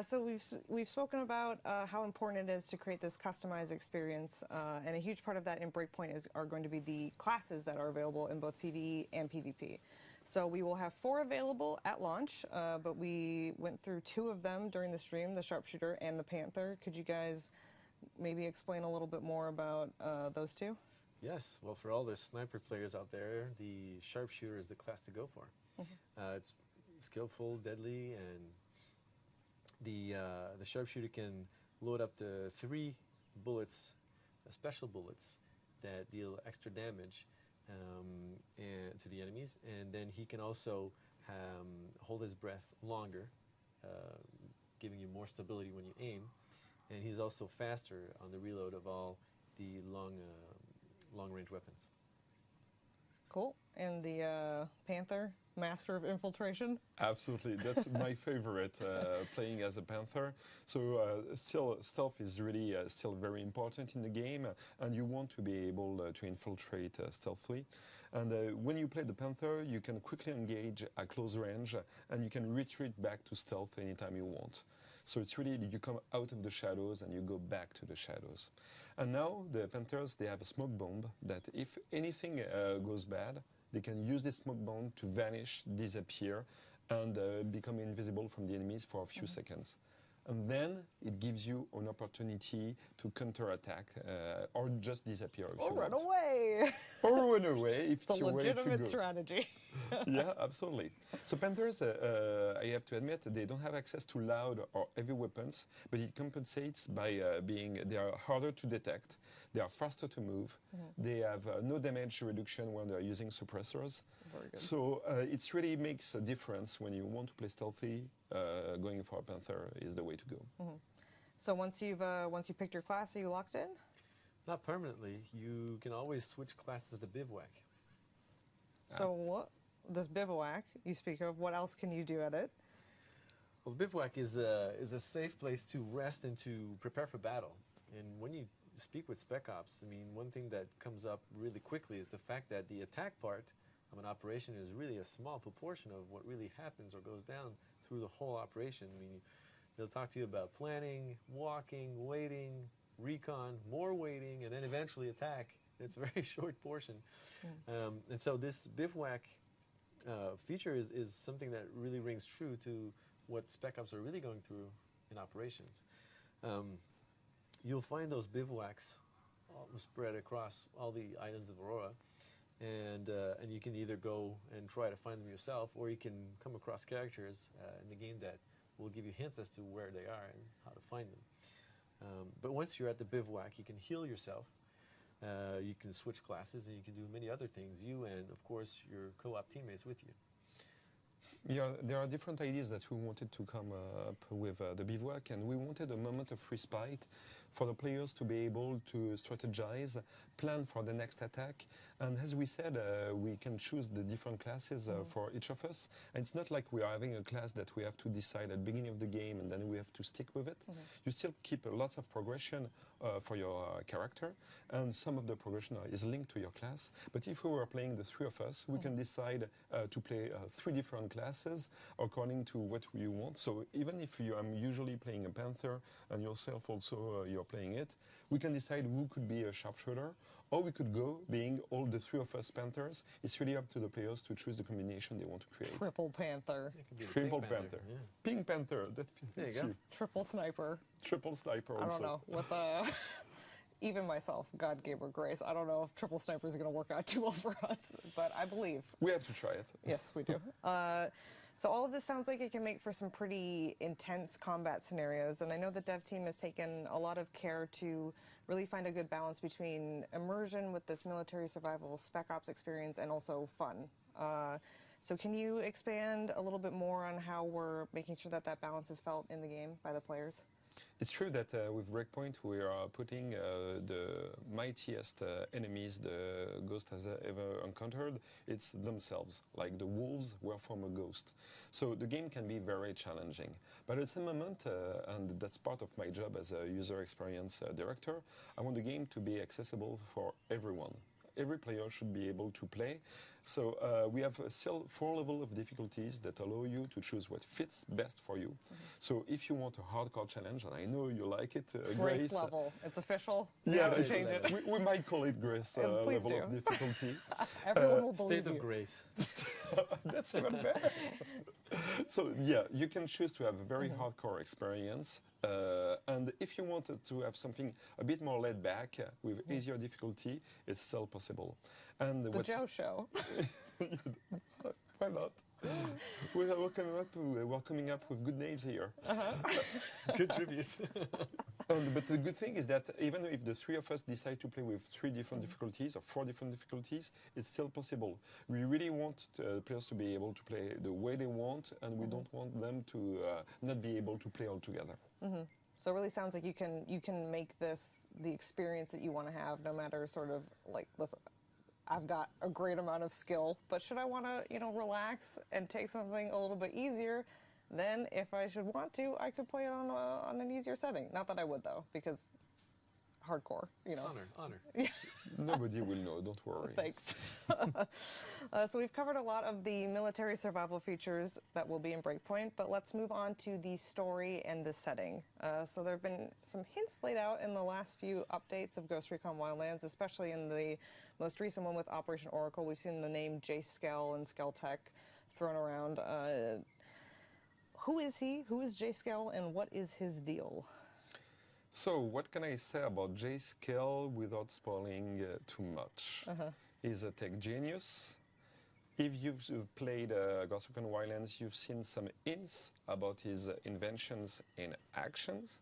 So we've spoken about how important it is to create this customized experience, and a huge part of that in Breakpoint are going to be the classes that are available in both PvE and PvP. So we will have 4 available at launch, but we went through 2 of them during the stream, the Sharpshooter and the Panther. Could you guys maybe explain a little bit more about those 2?
Yes, well, for all the sniper players out there, the Sharpshooter is the class to go for. It's skillful, deadly, and the Sharpshooter can load up to 3 bullets, special bullets, that deal extra damage and to the enemies, and then he can also hold his breath longer, giving you more stability when you aim, and he's also faster on the reload of all the long-range weapons.
Cool. And the Panther, master of infiltration?
Absolutely, that's my favorite, playing as a Panther. So still, stealth is really still very important in the game, and you want to be able to infiltrate stealthily. And when you play the Panther, you can quickly engage at close range, and you can retreat back to stealth anytime you want. So it's really, you come out of the shadows and you go back to the shadows. And now the Panthers, they have a smoke bomb that if anything goes bad, they can use this smoke bomb to vanish, disappear, and become invisible from the enemies for a few seconds. and then it gives you an opportunity to counterattack or just disappear if
or
you
run
want.
away.
Or run away if
It's a
you're ready to
legitimate
go.
strategy.
Yeah, absolutely. So Panthers, I have to admit, they don't have access to loud or heavy weapons, but it compensates by they are harder to detect, they are faster to move, they have no damage reduction when they're using suppressors.
Very good.
So it really makes a difference when you want to play stealthy. Going for a Panther is the way to go.
So once you picked your class, are you locked in?
Not permanently. You can always switch classes to Bivouac.
So what this bivouac you speak of? What else can you do at it?
Well, Bivouac is a safe place to rest and to prepare for battle. And when you speak with Spec Ops, I mean, one thing that comes up really quickly is the fact that the attack part of an operation is really a small proportion of what really happens or goes down through the whole operation. I mean, they'll talk to you about planning, walking, waiting, recon, more waiting, and then eventually attack. It's a very short portion. And so this Bivouac feature is something that really rings true to what Spec Ops are really going through in operations. You'll find those bivouacs all spread across all the islands of Aurora, and you can either go and try to find them yourself, or you can come across characters in the game that will give you hints as to where they are and how to find them. But once you're at the bivouac, you can heal yourself, you can switch classes, and you can do many other things, you and, of course, your co-op teammates with you.
Yeah, there are different ideas that we wanted to come up with the bivouac, and we wanted a moment of respite for the players to be able to strategize, plan for the next attack. And as we said, we can choose the different classes for each of us. And it's not like we are having a class that we have to decide at the beginning of the game and then we have to stick with it. You still keep lots of progression for your character, and some of the progression is linked to your class. But if we were playing the three of us, we can decide to play three different classes according to what you want. So even if I'm usually playing a Panther and yourself also you're playing it, we can decide who could be a sharpshooter, or we could go being all the three of us Panthers. It's really up to the players to choose the combination they want to create.
Triple Panther.
Triple Panther.
Yeah.
Pink Panther, that fits you.
Triple Sniper.
Triple Sniper also.
I don't know. With even myself, God gave her grace. I don't know if Triple Sniper is going to work out too well for us, but I believe.
We have to try it.
Yes, we do. So all of this sounds like it can make for some pretty intense combat scenarios, and I know the dev team has taken a lot of care to really find a good balance between immersion with this military survival Spec Ops experience and also fun. So can you expand a little bit more on how we're making sure that that balance is felt in the game by the players?
It's true that with Breakpoint we are putting the mightiest enemies the Ghost has ever encountered. It's themselves, like the wolves were from a ghost. So the game can be very challenging. But at the same moment, and that's part of my job as a user experience director, I want the game to be accessible for everyone. Every player should be able to play. So we have still 4 levels of difficulties that allow you to choose what fits best for you. So if you want a hardcore challenge, and I know you like it,
Grace level. It's official.
Yeah,
we change it.
We might call it Grace level of difficulty.
Everyone will believe
State of Grace.
That's even better. So yeah, you can choose to have a very hardcore experience, and if you wanted to have something a bit more laid back with easier difficulty, it's still possible. And
the Joe Show.
Why not? We're coming up with good names here.
Good tribute.
But the good thing is that even if the 3 of us decide to play with 3 different difficulties or 4 different difficulties, it's still possible. We really want players to be able to play the way they want, and we don't want them to not be able to play all together.
So it really sounds like you can make this the experience that you want to have, no matter sort of like, listen, I've got a great amount of skill, but should I want to, relax and take something a little bit easier, then if I should want to, I could play it on an easier setting. Not that I would, though, because hardcore,
Honor.
Yeah.
Nobody will know, don't worry.
Thanks. So we've covered a lot of the military survival features that will be in Breakpoint, but let's move on to the story and the setting. So there have been some hints laid out in the last few updates of Ghost Recon Wildlands, especially in the most recent one with Operation Oracle. We've seen the name J. Skell and Skell Tech thrown around. Who is he? Who is Jay Skell, and what is his deal?
So, what can I say about Jay Skell without spoiling too much? He's a tech genius. If you've played Ghost Recon Wildlands, you've seen some hints about his inventions and actions.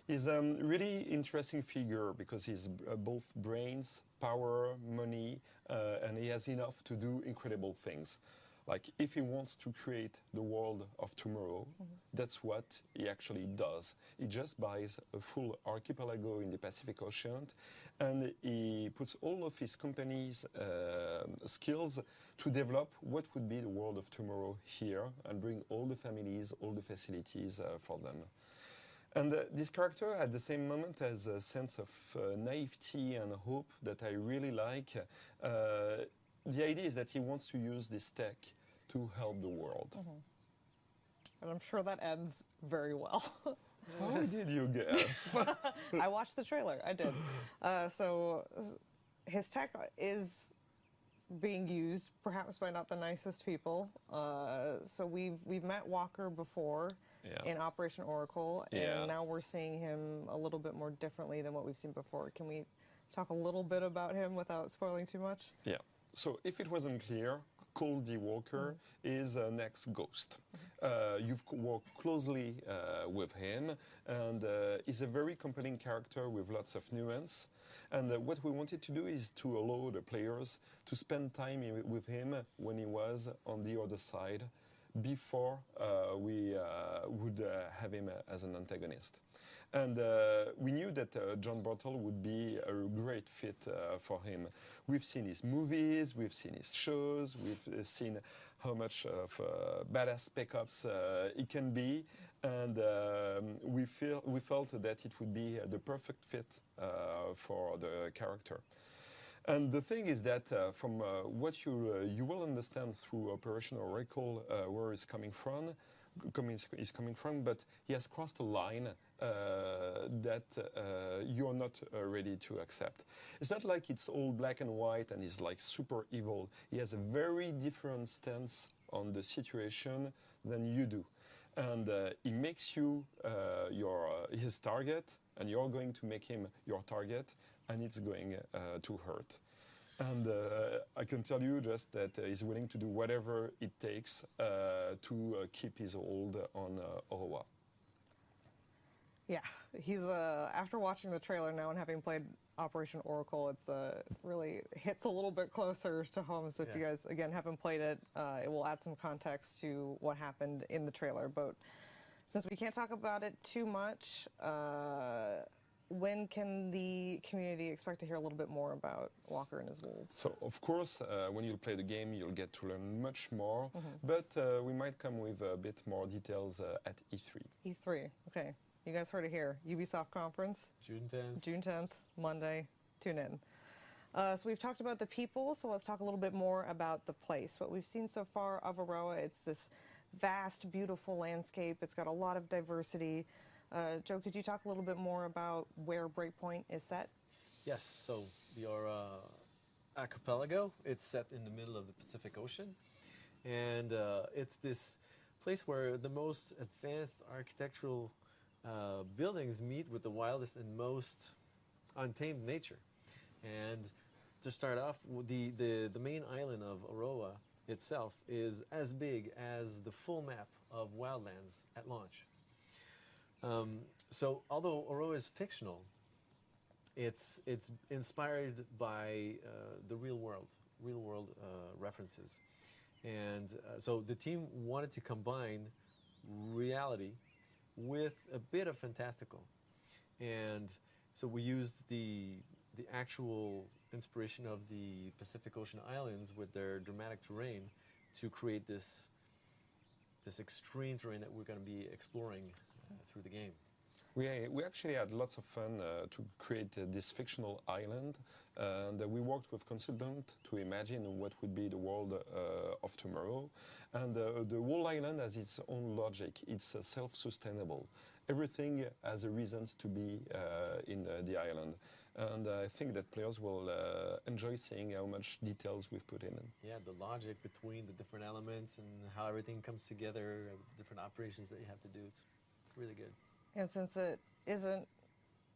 He's a really interesting figure because he's both brains, power, money, and he has enough to do incredible things. Like, if he wants to create the world of tomorrow, that's what he actually does. He just buys a full archipelago in the Pacific Ocean, and he puts all of his company's skills to develop what would be the world of tomorrow here and bring all the families, all the facilities for them. And this character, at the same moment, has a sense of naivety and hope that I really like. The idea is that he wants to use this tech to help the world.
And I'm sure that ends very well.
How did you guess?
I watched the trailer, I did. So his tech is being used, perhaps by not the nicest people. So we've met Walker before in Operation Oracle, and now we're seeing him a little bit more differently than what we've seen before. Can we talk a little bit about him without spoiling too much?
Yeah. So if it wasn't clear, Cole D. Walker is an ex-Ghost. You've worked closely with him, and he's a very compelling character with lots of nuance. And what we wanted to do is to allow the players to spend time with him when he was on the other side, before we would have him as an antagonist. And we knew that John Bartle would be a great fit for him. We've seen his movies, we've seen his shows, we've seen how much of badass spec-ops he can be, and we felt that it would be the perfect fit for the character. And the thing is that from what you will understand through Operation Oracle, where he's coming from, but he has crossed a line that you're not ready to accept. It's not like it's all black and white and he's like super evil. He has a very different stance on the situation than you do. And he makes you his target, and you're going to make him your target, and it's going to hurt. And I can tell you just that he's willing to do whatever it takes to keep his hold on Orowa.
Yeah, he's after watching the trailer now and having played Operation Oracle, it's really hits a little bit closer to home. So if you guys again haven't played it, it will add some context to what happened in the trailer. But since we can't talk about it too much, when can the community expect to hear a little bit more about Walker and his wolves?
So, of course, when you play the game, you'll get to learn much more, but we might come with a bit more details at E3.
E3, okay. You guys heard it here. Ubisoft conference.
June 10th.
June 10th, Monday. Tune in. So we've talked about the people, so let's talk a little bit more about the place. What we've seen so far of Aroa, it's this vast, beautiful landscape. It's got a lot of diversity. Joe, could you talk a little bit more about where Breakpoint is set?
Yes, so the archipelago, it's set in the middle of the Pacific Ocean. And it's this place where the most advanced architectural buildings meet with the wildest and most untamed nature. And to start off, the main island of Aroa itself is as big as the full map of Wildlands at launch. So although Aroa is fictional, it's inspired by the real world references. And so the team wanted to combine reality with a bit of fantastical. And so we used the actual inspiration of the Pacific Ocean islands with their dramatic terrain to create this extreme terrain that we're going to be exploring through the game.
We actually had lots of fun to create this fictional island, and we worked with consultants to imagine what would be the world of tomorrow. And the whole island has its own logic. It's self-sustainable. Everything has a reason to be in the island. and I think that players will enjoy seeing how much details we've put in.
Yeah, the logic between the different elements and how everything comes together, the different operations that you have to do. It's really good.
And since it isn't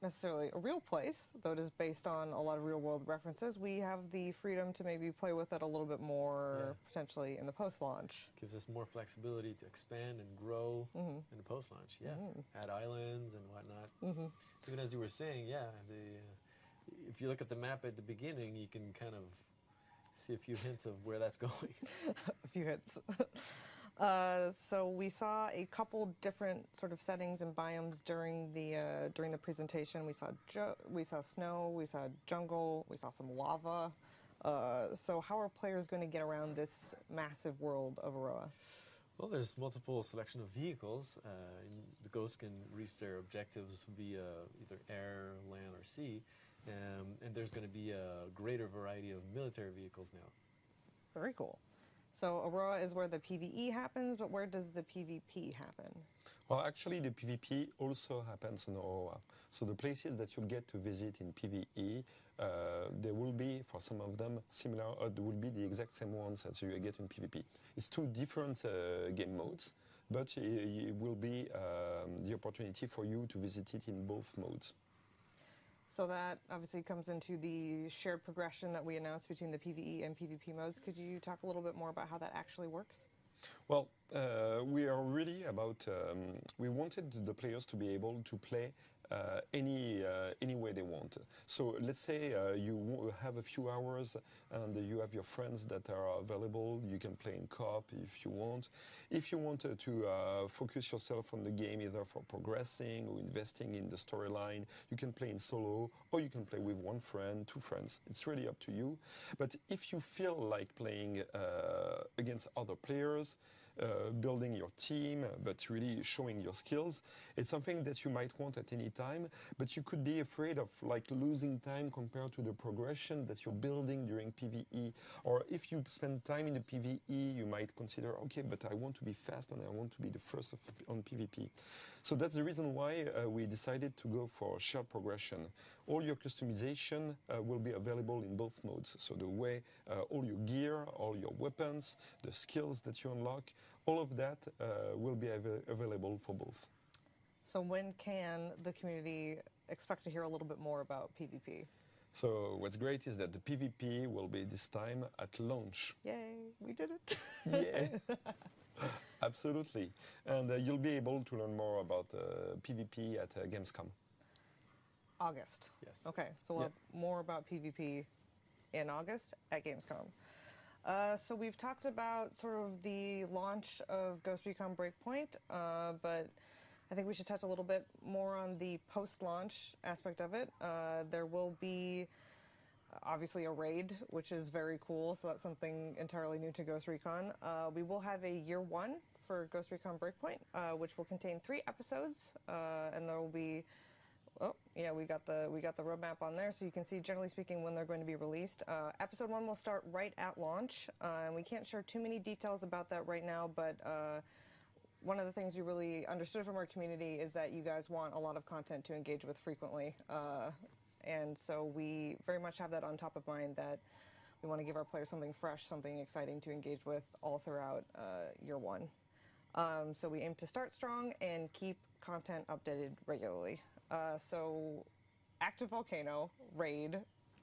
necessarily a real place, though it is based on a lot of real-world references, we have the freedom to maybe play with it a little bit more, potentially in the post-launch.
Gives us more flexibility to expand and grow in the post-launch. Yeah, add islands and whatnot. Even as you were saying, if you look at the map at the beginning, you can kind of see a few hints of where that's going.
A few hints. So we saw a couple different sort of settings and biomes during the presentation. We saw snow, we saw jungle, we saw some lava. So how are players going to get around this massive world of Aroa?
Well, there's multiple selection of vehicles. The Ghosts can reach their objectives via either air, land, or sea. And there's going to be a greater variety of military vehicles now.
Very cool. So Aurora is where the PvE happens, but where does the PvP happen?
Well, actually, the PvP also happens in Aurora. So the places that you'll get to visit in PvE, there will be, for some of them, similar, or there will be the exact same ones as you get in PvP. It's two different game modes, but it will be the opportunity for you to visit it in both modes.
So that obviously comes into the shared progression that we announced between the PvE and PvP modes. Could you talk a little bit more about how that actually works?
Well, we are really about, we wanted the players to be able to play any way they want. So let's say you have a few hours and you have your friends that are available. You can play in co-op if you want. If you want to focus yourself on the game, either for progressing or investing in the storyline, you can play in solo, or you can play with one friend, two friends. It's really up to you. But if you feel like playing against other players, building your team, but really showing your skills. It's something that you might want at any time, but you could be afraid of like losing time compared to the progression that you're building during PvE. Or if you spend time in the PvE, you might consider, okay, but I want to be fast and I want to be the first on PvP. So that's the reason why we decided to go for shared progression. All your customization will be available in both modes. So the way all your gear, all your weapons, the skills that you unlock, all of that will be available for both.
So when can the community expect to hear a little bit more about PvP?
So what's great is that the PvP will be this time at launch.
Yay, we did it.
Yeah. Absolutely. And you'll be able to learn more about PvP at Gamescom.
August.
Yes.
Okay, so we'll have more about PvP in August at Gamescom. So we've talked about sort of the launch of Ghost Recon Breakpoint, but I think we should touch a little bit more on the post-launch aspect of it. There will be obviously a raid, which is very cool, so that's something entirely new to Ghost Recon. We will have a year one for Ghost Recon Breakpoint, which will contain 3 episodes, and there will be, oh yeah, we got the roadmap on there, so you can see, generally speaking, when they're going to be released. Episode 1 will start right at launch, and we can't share too many details about that right now, but one of the things we really understood from our community is that you guys want a lot of content to engage with frequently. And so we very much have that on top of mind, that we want to give our players something fresh, something exciting to engage with all throughout year one. So we aim to start strong and keep content updated regularly. So active volcano, raid,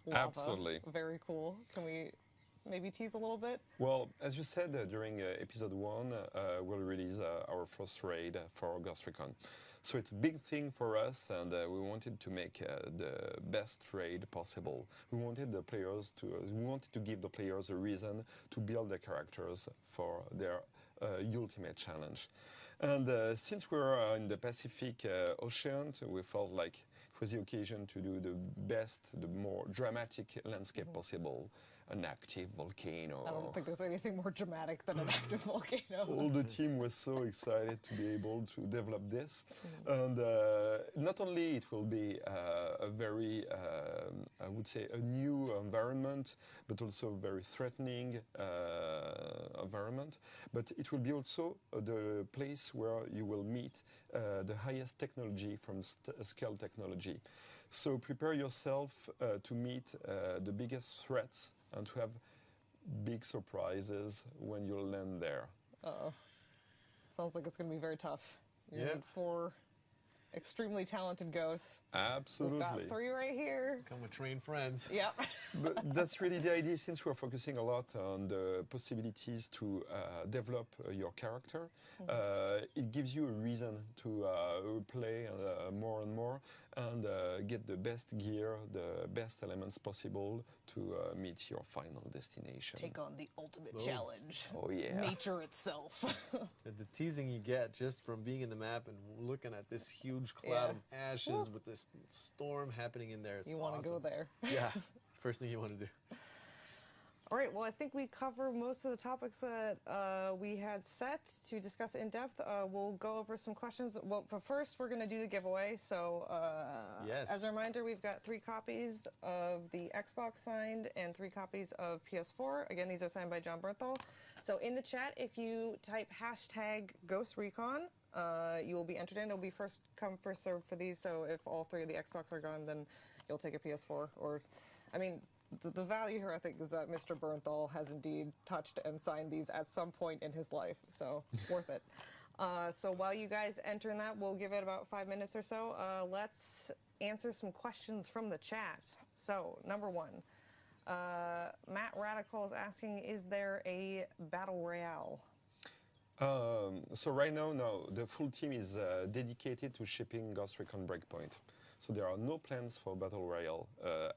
lava.
Absolutely.
Very cool. Can we maybe tease a little bit?
Well, as you said, during episode 1, we'll release our first raid for Ghost Recon. So it's a big thing for us, and we wanted to make the best raid possible. We wanted to give the players a reason to build their characters for their ultimate challenge. And since we're in the Pacific Ocean, we felt like it was the occasion to do the best, the more dramatic landscape possible. An active volcano.
I don't think there's anything more dramatic than an active volcano.
All the team was so excited to be able to develop this. And not only it will be a very, I would say, a new environment, but also very threatening environment, but it will be also the place where you will meet the highest technology from scale technology. So prepare yourself to meet the biggest threats and to have big surprises when you land there.
Uh-oh. Sounds like it's going to be very tough. You need 4 extremely talented ghosts.
Absolutely.
We've got 3 right here.
Come with trained friends.
Yep.
But that's really the idea, since we're focusing a lot on the possibilities to develop your character. It gives you a reason to play more and more and get the best gear, the best elements possible to meet your final destination.
Take on the ultimate challenge.
Oh, yeah.
Nature itself.
The teasing you get just from being in the map and looking at this huge cloud of ashes with this storm happening in there. It's
you want to go there.
Yeah, first thing you want to do.
All right, well, I think we covered most of the topics that we had set to discuss in depth. We'll go over some questions. Well, but first, we're going to do the giveaway. So, as a reminder, we've got 3 copies of the Xbox signed and 3 copies of PS4. Again, these are signed by John Bernthal. So, in the chat, if you type #GhostRecon, you will be entered in. It'll be first come, first served for these. So, if all 3 of the Xbox are gone, then you'll take a PS4. Or, I mean, the value here, I think, is that Mr. Bernthal has indeed touched and signed these at some point in his life, so worth it. So while you guys enter in that, we'll give it about 5 minutes or so. Let's answer some questions from the chat. So, number 1, Matt Radical is asking, is there a Battle Royale?
So right now, no. The full team is dedicated to shipping Ghost Recon Breakpoint. So there are no plans for Battle Royale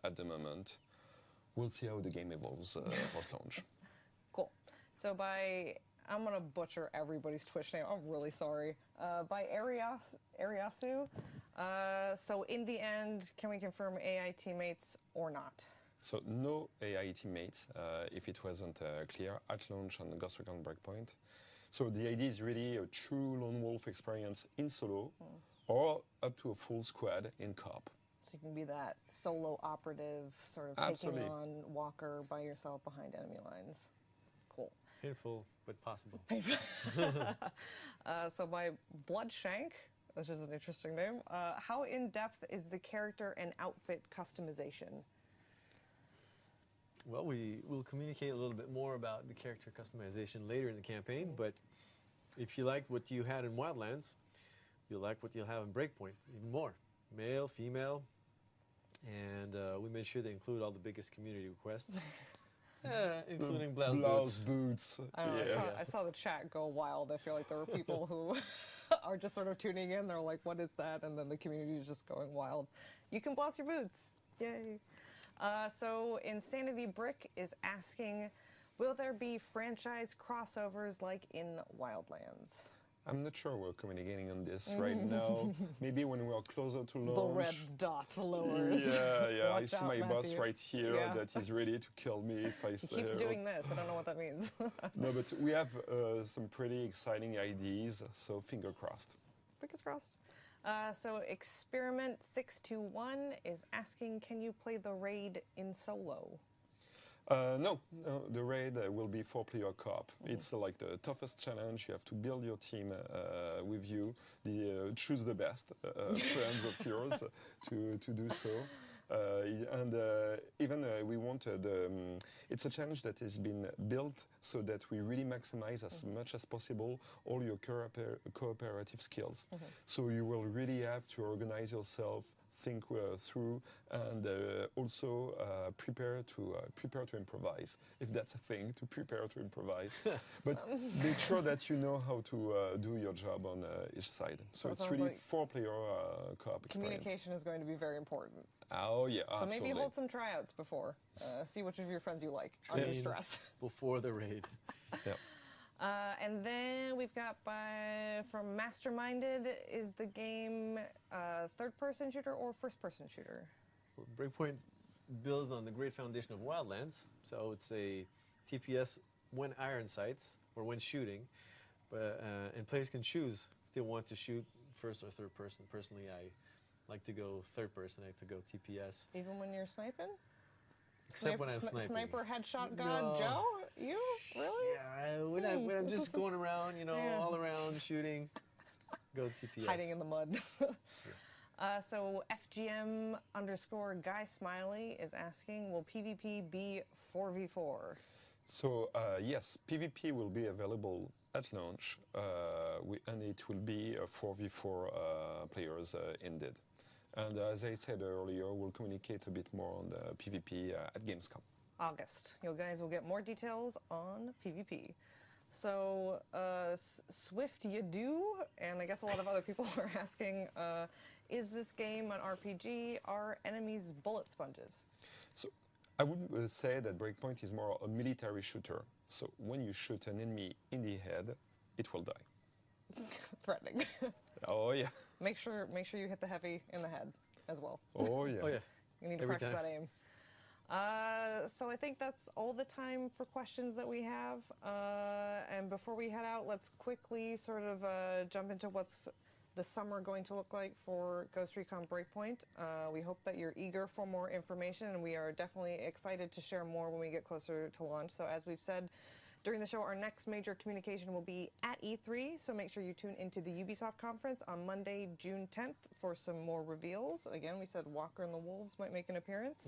at the moment. We'll see how the game evolves post-launch.
Cool. So I'm going to butcher everybody's Twitch name. I'm really sorry. By Ariasu. So in the end, can we confirm AI teammates or not?
So no AI teammates, if it wasn't clear, at launch on Ghost Recon Breakpoint. So the idea is really a true lone wolf experience in solo or up to a full squad in co-op.
So you can be that solo operative, sort of taking on Walker by yourself behind enemy lines. Cool.
Painful, but possible.
Painful. So by Bloodshank, which is an interesting name, how in-depth is the character and outfit customization?
Well, we will communicate a little bit more about the character customization later in the campaign, but if you liked what you had in Wildlands, you'll like what you'll have in Breakpoint, even more. Male, female, and we made sure they include all the biggest community requests, including blouse boots.
I know, I saw the chat go wild. I feel like there were people who are just sort of tuning in. They're like, what is that? And then the community is just going wild. You can blouse your boots. Yay. So Insanity Brick is asking, will there be franchise crossovers like in Wildlands?
I'm not sure we're communicating on this right now. Maybe when we are closer to launch.
The red dot lowers.
Yeah.
Watch
I see
out,
my
Matthew.
boss right here that is ready to kill me if I say.
He keeps doing this. I don't know what that means.
No, but we have some pretty exciting ideas, so finger crossed.
Fingers crossed. So Experiment 621 is asking, can you play the raid in solo?
No, the raid will be 4-player co-op. It's like the toughest challenge. You have to build your team with you. Choose the best friends of yours to do so. Even we wanted, it's a challenge that has been built so that we really maximize as much as possible all your cooperative skills. So you will really have to organize yourself, think through, and also prepare to improvise, if that's a thing, to prepare to improvise. But make sure that you know how to do your job on each side. So it's really like 4-player co-op experience.
Communication is going to be very important.
Oh yeah,
so
absolutely.
maybe hold some tryouts before. See which of your friends you like under stress.
Before the raid.
Yep.
And then we've got from Masterminded, is the game third-person shooter or first-person shooter?
Well, Breakpoint builds on the great foundation of Wildlands, so it's a TPS when iron sights or when shooting, and players can choose if they want to shoot first or third person. Personally, I like to go third person. I like to go TPS.
Even when you're sniping?
Except when I'm sniping.
Sniper headshot god Joe? You? Really?
Yeah, when when I'm just going around, you know,
Yeah.
all around shooting, go TPS.
Hiding in the mud. So FGM_Guy Smiley is asking, will PvP be 4v4?
So yes, PvP will be available at launch, and it will be 4v4 players indeed. And as I said earlier, we'll communicate a bit more on the PvP at Gamescom.
August. You guys will get more details on PvP. So, Swift you do, and I guess a lot of other people are asking, is this game an RPG? Are enemies bullet sponges?
So I would say that Breakpoint is more a military shooter. So when you shoot an enemy in the head, it will die.
Threatening.
Oh yeah.
Make sure you hit the heavy in the head as well.
Oh yeah.
Oh yeah.
You need to
Every
practice
time.
that aim. So I think that's all the time for questions that we have. And before we head out, let's quickly sort of jump into what's the summer going to look like for Ghost Recon Breakpoint. We hope that you're eager for more information, and we are definitely excited to share more when we get closer to launch. So as we've said during the show, our next major communication will be at E3, so make sure you tune into the Ubisoft conference on Monday, June 10th for some more reveals. Again, we said Walker and the Wolves might make an appearance.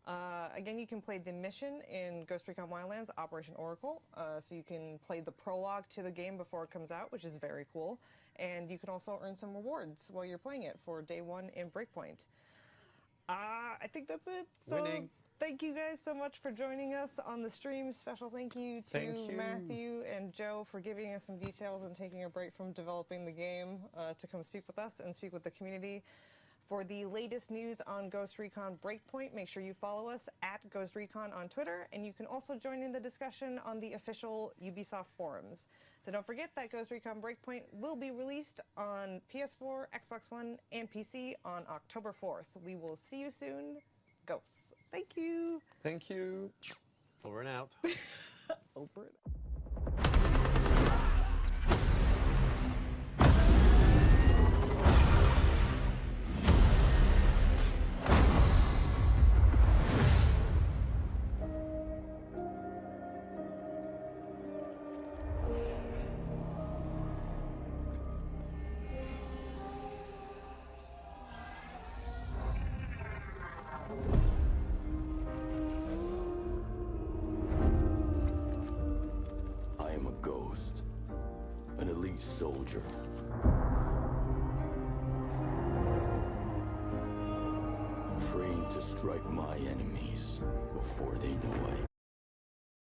Again, you can play the mission in Ghost Recon Wildlands, Operation Oracle, so you can play the prologue to the game before it comes out, which is very cool. And you can also earn some rewards while you're playing it for day one in Breakpoint. I think that's it. So
Winning.
thank you guys so much for joining us on the stream. Special thank you to Matthew and Joe for giving us some details and taking a break from developing the game to come speak with us and speak with the community. For the latest news on Ghost Recon Breakpoint, make sure you follow us at Ghost Recon on Twitter, and you can also join in the discussion on the official Ubisoft forums. So don't forget that Ghost Recon Breakpoint will be released on PS4, Xbox One, and PC on October 4th. We will see you soon. Ghosts. Thank you.
Thank you.
Over and out.
Over and out.
I am a ghost, an elite soldier. Trained to strike my enemies before they know I